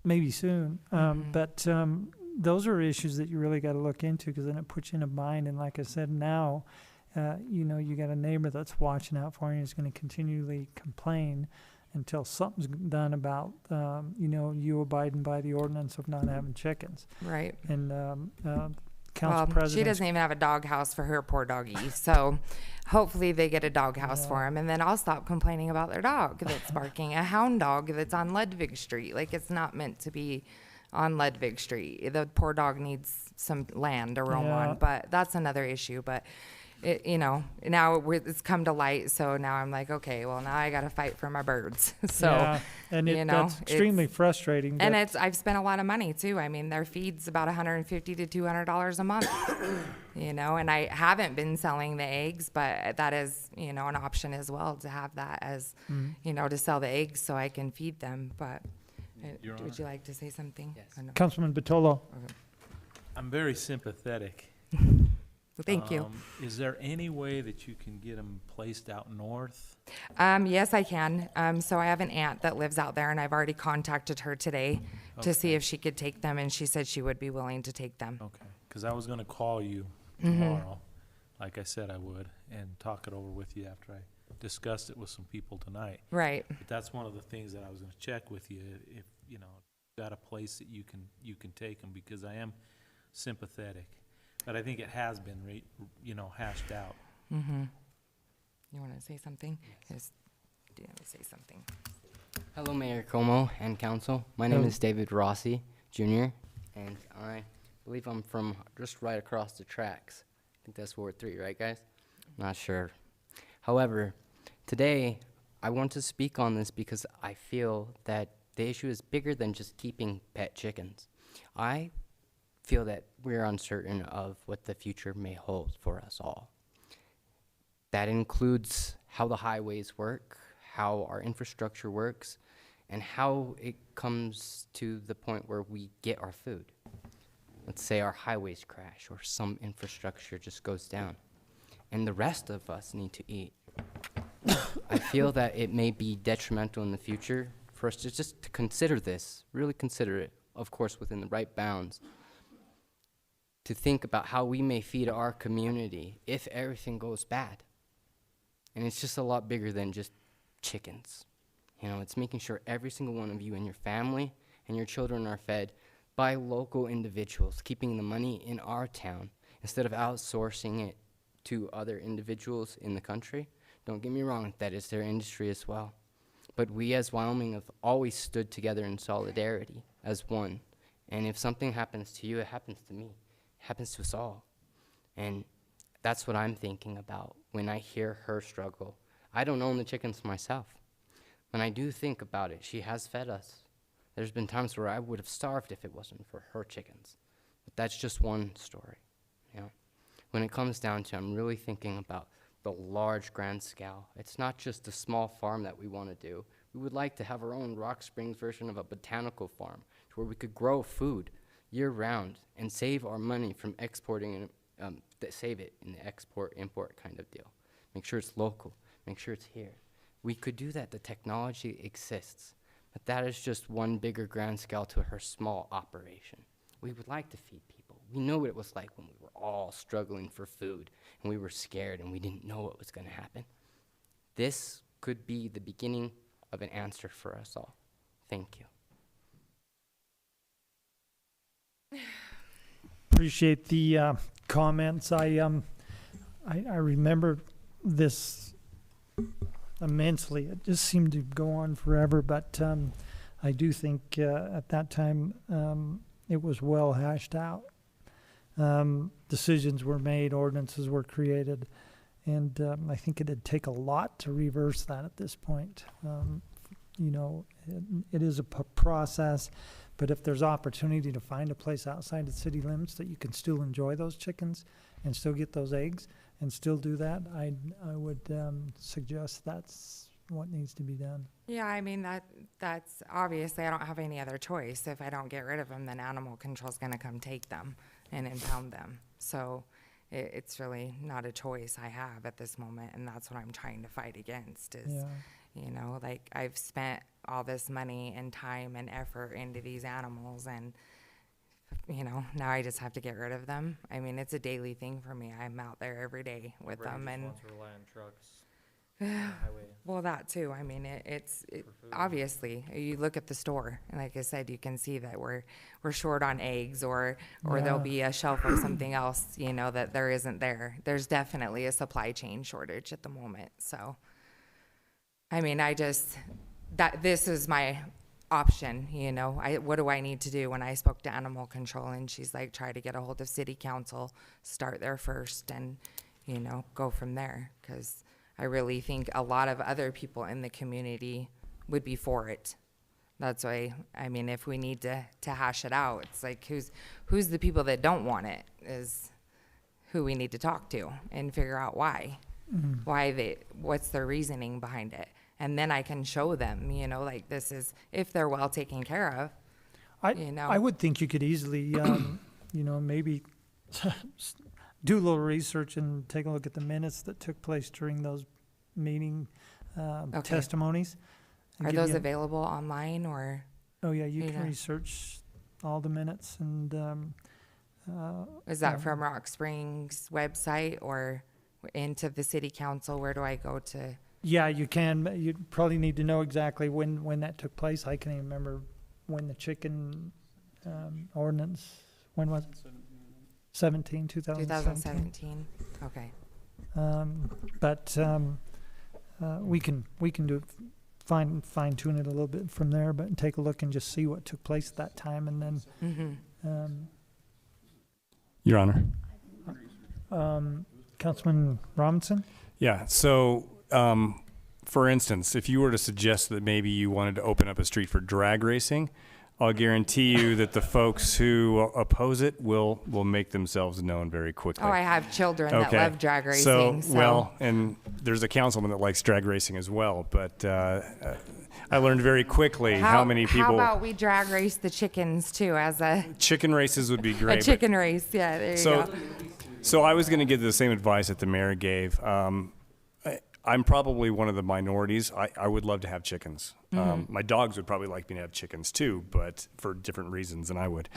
maybe soon. But those are issues that you really got to look into, because then it puts you in a bind. And like I said, now, you got a neighbor that's watching out for you and is going to continually complain until something's done about, you abiding by the ordinance of not having chickens. Right. And council Well, president. she doesn't even have a dog house for her poor doggy. So hopefully they get a dog house for him, and then I'll stop complaining about their dog that's barking, a hound dog that's on Ludwig Street. Like, it's not meant to be on Ludwig Street. The poor dog needs some land to roam on, but that's another issue. But now it's come to light, so now I'm like, okay, well, now I got to fight for my birds. So, and that's extremely frustrating. And I've spent a lot of money too. I mean, their feed's about $150 to $200 a month. And I haven't been selling the eggs, but that is, an option as well, to have that as, to sell the eggs so I can feed them. But would you like to say something? Yes. Or no? Councilman Batolo. I'm very sympathetic. Thank you. Is there any way that you can get them placed out north? Yes, I can. So I have an aunt that lives out there, and I've already contacted her today to see if she could take them, and she said she would be willing to take them. Okay, because I was going to call you tomorrow, like I said I would, and talk it over with you after I discussed it with some people tonight. Right. But that's one of the things that I was going to check with you, if got a place that you can take them, because I am sympathetic. But I think it has been, hashed out. You want to say something? Yes. do say something. Hello, Mayor Como and Council. My name is David Rossi, Jr., and I believe I'm from just right across the tracks. I think that's Ward 3, right, guys? Not sure. However, today I want to speak on this because I feel that the issue is bigger than just keeping pet chickens. I feel that we're uncertain of what the future may hold for us all. That includes how the highways work, how our infrastructure works, and how it comes to the point where we get our food. Let's say our highways crash or some infrastructure just goes down, and the rest of us need to eat. I feel that it may be detrimental in the future for us to just to consider this, really consider it, of course within the right bounds, to think about how we may feed our community if everything goes bad. And it's just a lot bigger than just chickens. You know, it's making sure every single one of you and your family and your children are fed by local individuals, keeping the money in our town instead of outsourcing it to other individuals in the country. Don't get me wrong, that is their industry as well. But we as Wyoming have always stood together in solidarity as one. And if something happens to you, it happens to me. It happens to us all. And that's what I'm thinking about when I hear her struggle. I don't own the chickens myself. When I do think about it, she has fed us. There's been times where I would have starved if it wasn't for her chickens. But that's just one story, you know. When it comes down to, I'm really thinking about the large grand scale. It's not just a small farm that we want to do. We would like to have our own Rock Springs version of a botanical farm to where we could grow food year-round and save our money from exporting and save it in the export-import kind of deal. Make sure it's local. Make sure it's here. We could do that. The technology exists. But that is just one bigger grand scale to her small operation. We would like to feed people. We know what it was like when we were all struggling for food and we were scared and we didn't know what was going to happen. This could be the beginning of an answer for us all. Thank you. Appreciate the comments. I remember this immensely. It just seemed to go on forever, but I do think at that time it was well hashed out. Decisions were made, ordinances were created, and I think it'd take a lot to reverse that at this point. You know, it is a process, but if there's opportunity to find a place outside the city limits that you can still enjoy those chickens and still get those eggs and still do that, I would suggest that's what needs to be done. Yeah, I mean, that's obviously I don't have any other choice. If I don't get rid of them, then animal control's gonna come take them and impound them. So it's really not a choice I have at this moment, and that's what I'm trying to fight against is, you know, like I've spent all this money and time and effort into these animals, and you know, now I just have to get rid of them. I mean, it's a daily thing for me. I'm out there every day with them, and Wants to rely on trucks on the highway. well, that too. I mean, it's obviously you look at the store, and like I said, you can see that we're short on eggs, or there'll be a shelf of something else, you know, that there isn't there. There's definitely a supply chain shortage at the moment. So, I mean, this is my option, you know. What do I need to do? When I spoke to animal control, and she's like, try to get a hold of city council, start there first, and you know, go from there, because I really think a lot of other people in the community would be for it. That's why, I mean, if we need to hash it out, it's like who's the people that don't want it is who we need to talk to and figure out why. What's their reasoning behind it. And then I can show them, you know, like this is, if they're well taken care of, you know. I would think you could easily, you know, maybe do a little research and take a look at the minutes that took place during those meeting testimonies. Are those available online, or? Oh yeah, you can research all the minutes, and is that from Rock Springs website or into the city council? Where do I go to? Yeah, you can. But you probably need to know exactly when that took place. I can't even remember when the chicken ordinance. When was it? 2017. Okay. we can do, fine tune it a little bit from there, but take a look and just see what took place at that time, and then, Your Honor. Councilman Robinson? Yeah, so, for instance, if you were to suggest that maybe you wanted to open up a street for drag racing, I'll guarantee you that the folks who oppose it will make themselves known very quickly. Oh, I have children that love drag racing. So, well, and there's a councilman that likes drag racing as well, but I learned very quickly how many people. How about we drag race the chickens too, as a chicken races would be great. a chicken race? Yeah, there you go. So I was going to give the same advice that the mayor gave. I'm probably one of the minorities. I would love to have chickens. My dogs would probably like me to have chickens too, but for different reasons than I would.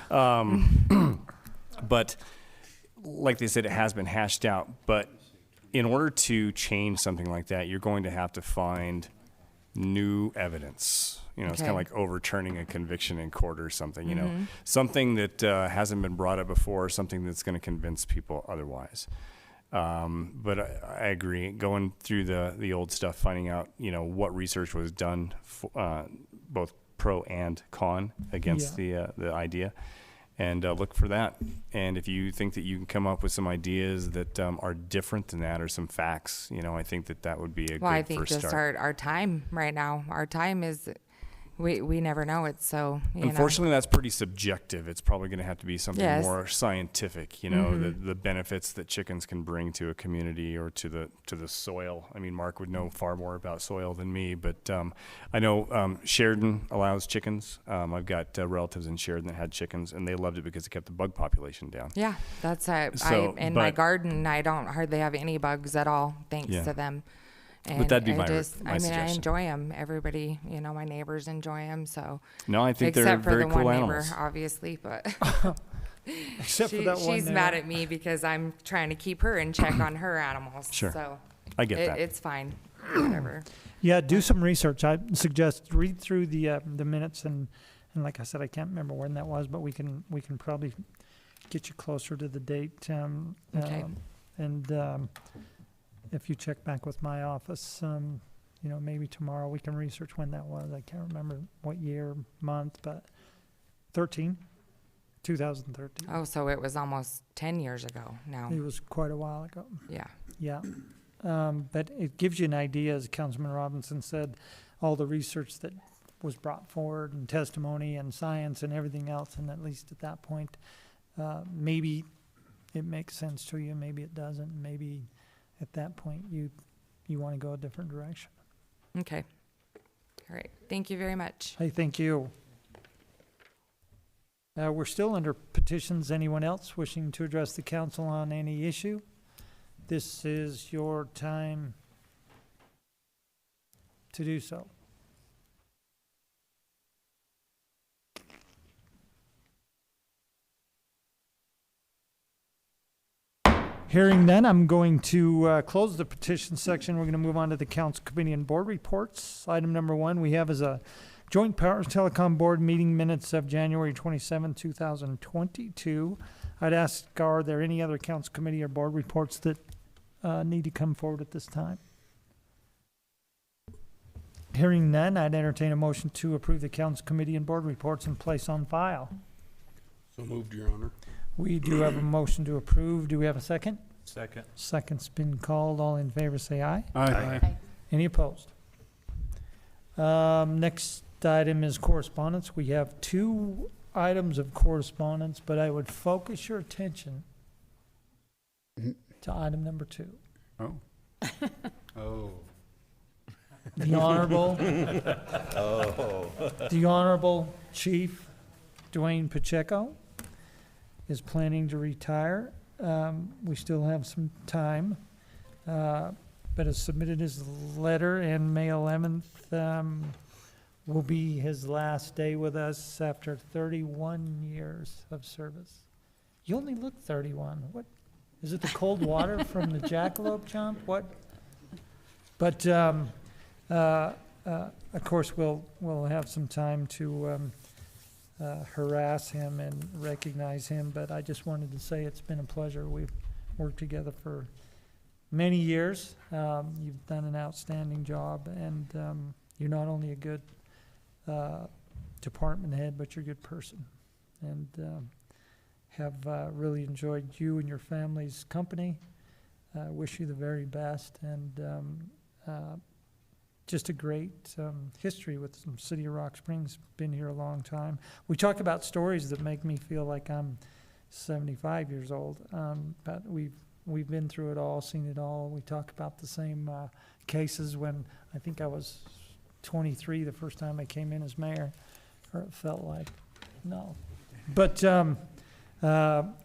But like they said, it has been hashed out. But in order to change something like that, you're going to have to find new evidence. You know, it's kind of like overturning a conviction in court or something, you know, something that hasn't been brought up before, something that's going to convince people otherwise. But I agree, going through the old stuff, finding out, you know, what research was done, both pro and con against the idea, and look for that. And if you think that you can come up with some ideas that are different than that, or some facts, you know, I think that would be a good first start. Well, I think just our time right now, our time is, we never know it, so, unfortunately, that's pretty subjective. It's probably going to have to be something more scientific, you know, the benefits that chickens can bring to a community or to the soil. I mean, Mark would know far more about soil than me, but I know Sheridan allows chickens. I've got relatives in Sheridan that had chickens, and they loved it because it kept the bug population down. Yeah, that's in my garden, I don't hardly have any bugs at all, thanks to them. And but that'd be my I mean, suggestion. I enjoy them. Everybody, you know, my neighbors enjoy them. So no, I think except they're very for the cool one animals. neighbor, obviously, but except for that one. She's mad at me because I'm trying to keep her in check on her animals. Sure, so I get that. It's fine. Whatever. Yeah, do some research. I suggest read through the minutes, and like I said, I can't remember when that was, but we can probably get you closer to the date. Okay. If you check back with my office, you know, maybe tomorrow we can research when that was. I can't remember what year, month, but 2013. Oh, so it was almost 10 years ago now. It was quite a while ago. Yeah. Yeah. But it gives you an idea, as Councilman Robinson said, all the research that was brought forward and testimony and science and everything else. And at least at that point, maybe it makes sense to you. Maybe it doesn't. Maybe at that point you want to go a different direction. Okay. All right. Thank you very much. Hey, thank you. We're still under petitions. Anyone else wishing to address the council on any issue? This is your time to do so. Hearing none, I'm going to close the petition section. We're going to move on to the council committee and board reports. Item number 1 we have is a joint powers telecom board meeting minutes of January 27, 2022. I'd ask, are there any other council committee or board reports that need to come forward at this time? Hearing none, I'd entertain a motion to approve the council committee and board reports and place on file. So moved, Your Honor. We do have a motion to approve. Do we have a second? Second. Second's been called. All in favor say aye. Aye. Any opposed? Next item is correspondence. We have 2 items of correspondence, but I would focus your attention to item number 2. Oh. Oh. The Honorable Chief Dwayne Pacheco is planning to retire. We still have some time, but has submitted his letter, and May 11th will be his last day with us after 31 years of service. You only look 31. What? Is it the cold water from the jackalope jump? What? But of course, we'll have some time to harass him and recognize him, but I just wanted to say it's been a pleasure. We've worked together for many years. You've done an outstanding job, and you're not only a good department head, but you're a good person. And have really enjoyed you and your family's company. Wish you the very best, and just a great history with the City of Rock Springs. Been here a long time. We talk about stories that make me feel like I'm 75 years old, but we've been through it all, seen it all. We talk about the same cases when I think I was 23 the first time I came in as mayor, or it felt like. No. But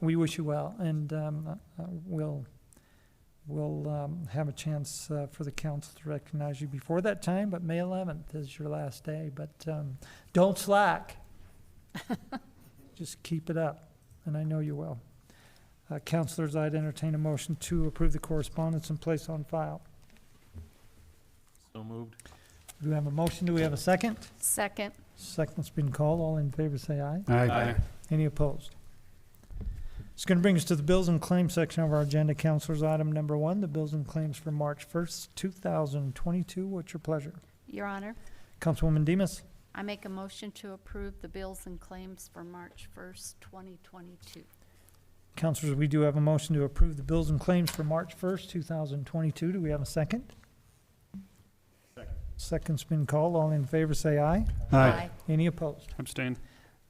we wish you well, and we'll have a chance for the council to recognize you before that time, but May 11th is your last day. But don't slack. Just keep it up, and I know you will. Councilors, I'd entertain a motion to approve the correspondence and place on file. So moved. Do we have a motion? Do we have a second? Second. Second's been called. All in favor say aye. Aye. Any opposed? It's going to bring us to the bills and claims section of our agenda. Councilors, item number 1, the bills and claims for March 1st, 2022. What's your pleasure? Your Honor, Councilwoman Demas. I make a motion to approve the bills and claims for March 1st, 2022. Councilors, we do have a motion to approve the bills and claims for March 1st, 2022. Do we have a second? Second. Second's been called. All in favor say aye. Aye. Any opposed? Abstain.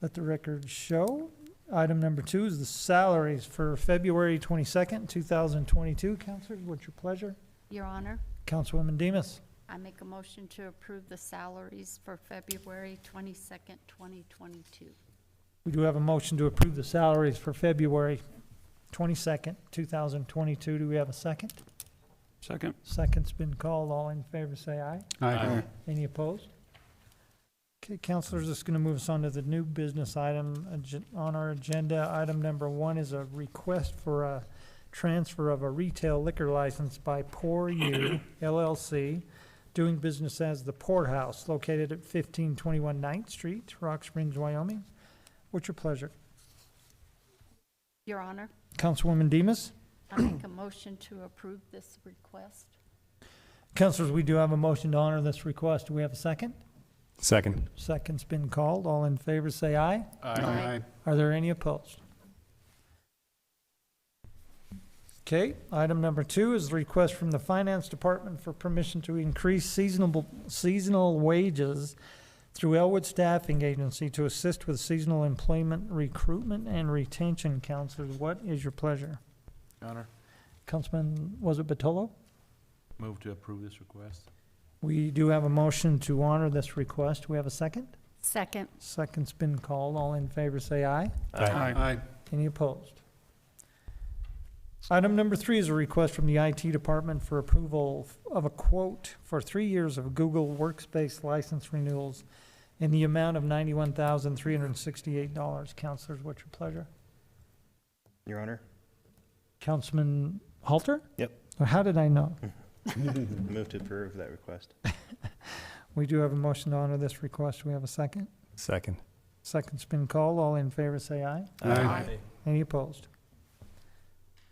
Let the record show. Item number 2 is the salaries for February 22nd, 2022. Councilors, what's your pleasure? Your Honor, Councilwoman Demas. I make a motion to approve the salaries for February 22nd, 2022. We do have a motion to approve the salaries for February 22nd, 2022. Do we have a second? Second. Second's been called. All in favor say aye. Aye. Any opposed? Okay, councilors, this is going to move us on to the new business item on our agenda. Item number 1 is a request for a transfer of a retail liquor license by Pour You LLC, doing business as the Pour House, located at 1521 9th Street, Rock Springs, Wyoming. What's your pleasure? Your Honor, Councilwoman Demas. I make a motion to approve this request. Councilors, we do have a motion to honor this request. Do we have a second? Second. Second's been called. All in favor say aye. Aye. Are there any opposed? Okay, item number 2 is the request from the Finance Department for permission to increase seasonal wages through Elwood Staffing Agency to assist with seasonal employment recruitment and retention. Councilors, what is your pleasure? Honor. Councilman, was it Batolo? Move to approve this request. We do have a motion to honor this request. Do we have a second? Second. Second's been called. All in favor say aye. Aye. Any opposed? Item number 3 is a request from the IT department for approval of a quote for 3 years of Google Workspace license renewals in the amount of $91,368. Councilors, what's your pleasure? Your Honor. Councilman Halter? Yep. Or how did I know? Move to approve that request. We do have a motion to honor this request. Do we have a second? Second. Second's been called. All in favor say aye. Aye. Any opposed?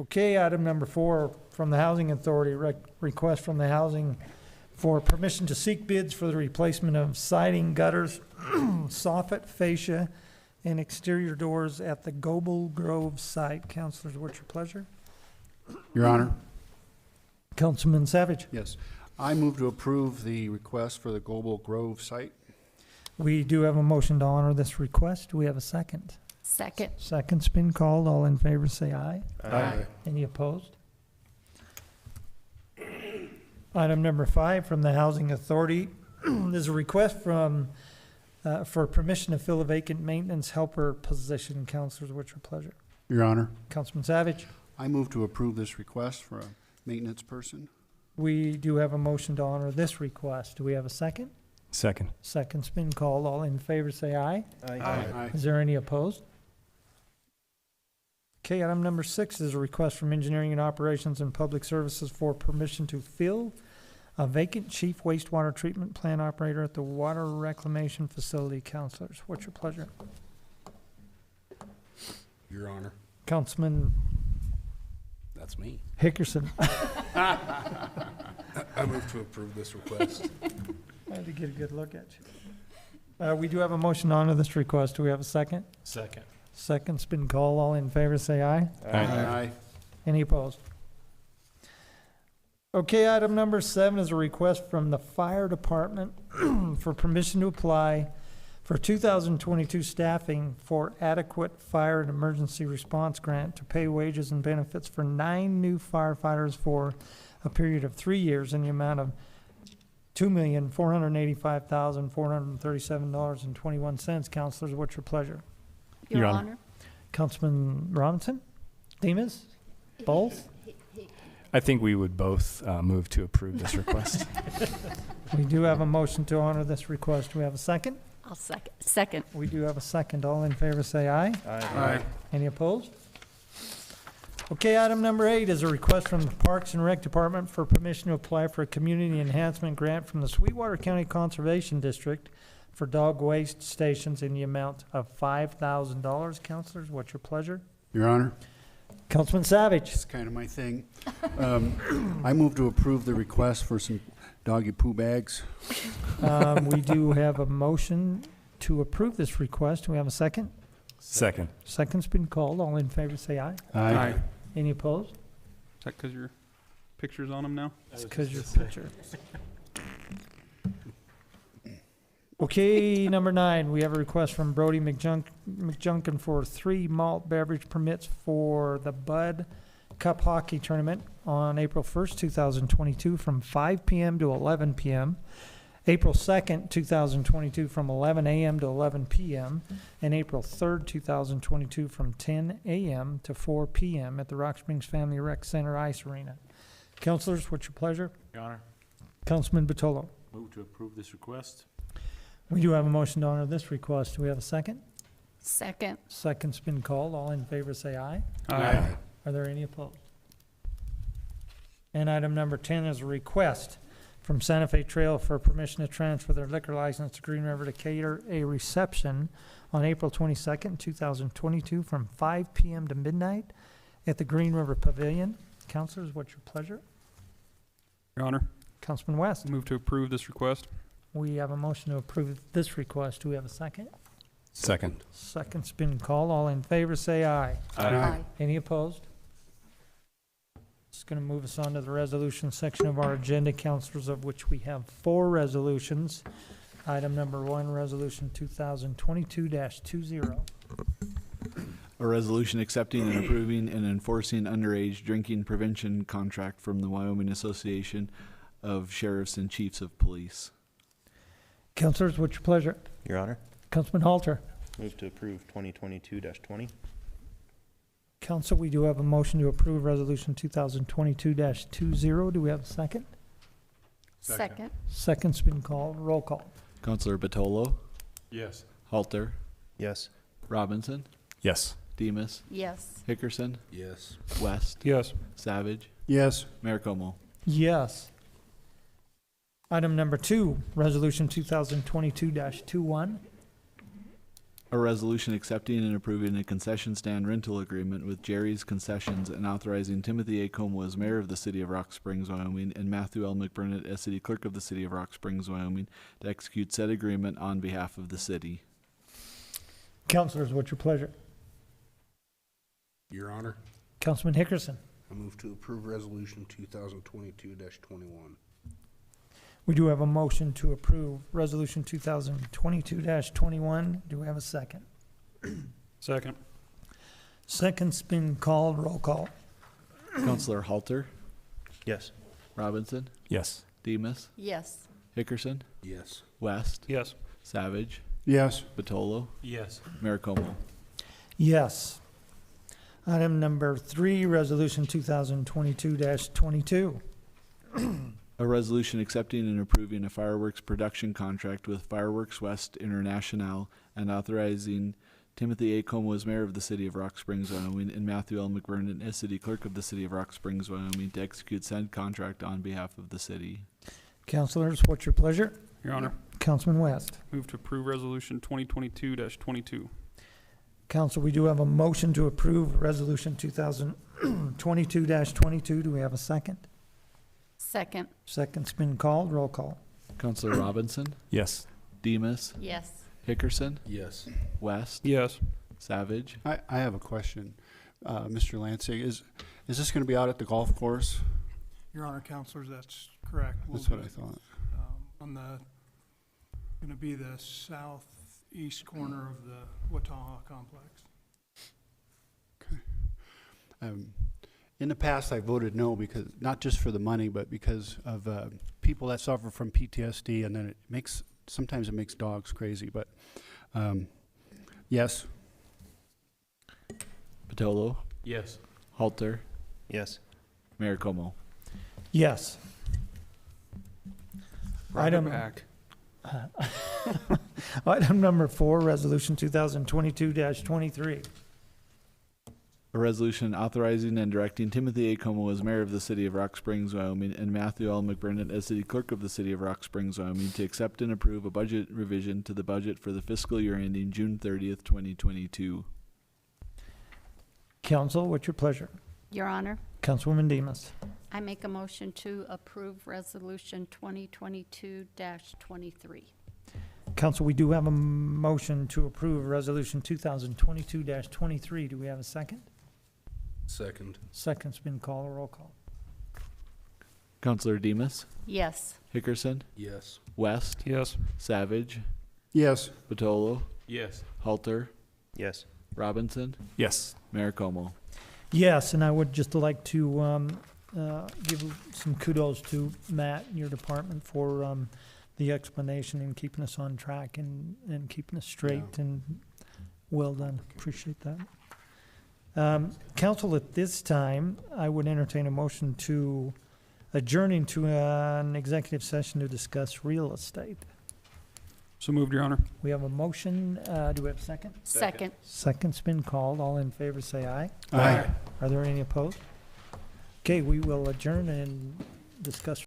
Okay, item number 4 from the Housing Authority, request from the Housing for permission to seek bids for the replacement of siding, gutters, soffit, fascia, and exterior doors at the Goble Grove site. Councilors, what's your pleasure? Your Honor. Councilman Savage. Yes. I move to approve the request for the Goble Grove site. We do have a motion to honor this request. Do we have a second? Second. Second's been called. All in favor say aye. Aye. Any opposed? Item number 5 from the Housing Authority is a request from for permission to fill a vacant maintenance helper position. Councilors, what's your pleasure? Your Honor. Councilman Savage. I move to approve this request for a maintenance person. We do have a motion to honor this request. Do we have a second? Second. Second's been called. All in favor say aye. Aye. Is there any opposed? Okay, item number 6 is a request from Engineering and Operations and Public Services for permission to fill a vacant chief wastewater treatment plant operator at the Water Reclamation Facility. Councilors, what's your pleasure? Your Honor. Councilman That's me. Hickerson. I move to approve this request. I had to get a good look at you. We do have a motion to honor this request. Do we have a second? Second. Second's been called. All in favor, say aye. Aye. Any opposed? Okay, item number 7 is a request from the fire department for permission to apply for 2022 staffing for adequate fire and emergency response grant to pay wages and benefits for 9 new firefighters for a period of 3 years in the amount of $2,485,437.21. Councilors, what's your pleasure? Your Honor. Councilman Robinson? Demus? Both? I think we would both move to approve this request. We do have a motion to honor this request. Do we have a second? I'll second. Second. We do have a second. All in favor, say aye. Aye. Any opposed? Okay, item number 8 is a request from the Parks and Rec Department for permission to apply for a community enhancement grant from the Sweetwater County Conservation District for dog waste stations in the amount of $5,000. Councilors, what's your pleasure? Your Honor, Councilman Savage. it's kind of my thing. I move to approve the request for some doggy poo bags. We do have a motion to approve this request. Do we have a second? Second. Second's been called. All in favor, say aye. Aye. Any opposed? Is that because your picture's on them now? It's because your picture. Okay, number 9, we have a request from Brody McJunkin for 3 malt beverage permits for the Bud Cup Hockey Tournament on April 1st, 2022 from 5 p.m. to 11 p.m., April 2nd, 2022 from 11 a.m. to 11 p.m., and April 3rd, 2022 from 10 a.m. to 4 p.m. at the Rock Springs Family Rec Center Ice Arena. Councilors, what's your pleasure? Your Honor, Councilman Batolo. move to approve this request. We do have a motion to honor this request. Do we have a second? Second. Second's been called. All in favor, say aye. Aye. Are there any opposed? And item number 10 is a request from Santa Fe Trail for permission to transfer their liquor license to Green River to cater a reception on April 22nd, 2022 from 5 p.m. to midnight at the Green River Pavilion. Councilors, what's your pleasure? Your Honor, Councilman West. move to approve this request. We have a motion to approve this request. Do we have a second? Second. Second's been called. All in favor, say aye. Aye. Any opposed? It's going to move us on to the resolution section of our agenda, councilors, of which we have 4 resolutions. Item number 1, resolution 2022-20. A resolution accepting and approving and enforcing underage drinking prevention contract from the Wyoming Association of Sheriffs and Chiefs of Police. Councilors, what's your pleasure? Your Honor, Councilman Halter. move to approve 2022-20. Council, we do have a motion to approve resolution 2022-20. Do we have a second? Second. Second's been called. Roll call. Counselor Batolo, Yes. Halter, Yes. Robinson, Yes. Demus, Yes. Hickerson, Yes. West, Yes. Savage, Yes. Mayor Como. Yes. Item number 2, resolution 2022-21. A resolution accepting and approving a concession stand rental agreement with Jerry's Concessions and authorizing Timothy A. Como as mayor of the city of Rock Springs, Wyoming, and Matthew L. McBurnett as city clerk of the city of Rock Springs, Wyoming, to execute said agreement on behalf of the city. Councilors, what's your pleasure? Your Honor, Councilman Hickerson. I move to approve resolution 2022-21. We do have a motion to approve resolution 2022-21. Do we have a second? Second. Second's been called. Roll call. Counselor Halter, Yes. Robinson, Yes. Demus, Yes. Hickerson, Yes. West, Yes. Savage, Yes. Batolo, Yes. Mayor Como. Yes. Item number 3, resolution 2022-22. A resolution accepting and approving a fireworks production contract with Fireworks West International and authorizing Timothy A. Como as mayor of the city of Rock Springs, Wyoming, and Matthew L. McBurnett as city clerk of the city of Rock Springs, Wyoming, to execute said contract on behalf of the city. Councilors, what's your pleasure? Your Honor, Councilman West. move to approve resolution 2022-22. Council, we do have a motion to approve resolution 2022-22. Do we have a second? Second. Second's been called. Roll call. Counselor Robinson, Yes. Demus, Yes. Hickerson, Yes. West, Yes. Savage. I have a question. Mr. Lansing, is this going to be out at the golf course? Your Honor, Counselors, that's correct. That's what I thought. On the, gonna be the southeast corner of the Watauga complex. In the past, I voted no because, not just for the money, but because of people that suffer from PTSD, and then sometimes it makes dogs crazy, but yes. Patolo, Yes. Halter, Yes. Mayor Como. Yes. Item Item, back. item number 4, Resolution 2022-23. A resolution authorizing and directing Timothy A. Como as mayor of the city of Rock Springs, Wyoming, and Matthew L. McBurnett as city clerk of the city of Rock Springs, Wyoming, to accept and approve a budget revision to the budget for the fiscal year ending June 30th, 2022. Council, what's your pleasure? Your Honor, Councilwoman Demus. I make a motion to approve Resolution 2022-23. Council, we do have a motion to approve Resolution 2022-23. Do we have a second? Second. Second's been called. Roll call. Counselor Demus, Yes. Hickerson, Yes. West, Yes. Savage, Yes. Patolo, Yes. Halter, Yes. Robinson, Yes. Mayor Como. Yes, and I would just like to give some kudos to Matt and your department for the explanation and keeping us on track and keeping us straight, and well done. Appreciate that. Council, at this time, I would entertain a motion to adjourn into an executive session to discuss real estate. So moved, Your Honor. We have a motion. Do we have a second? Second. Second's been called. All in favor, say aye. Aye. Are there any opposed? Okay, we will adjourn and discuss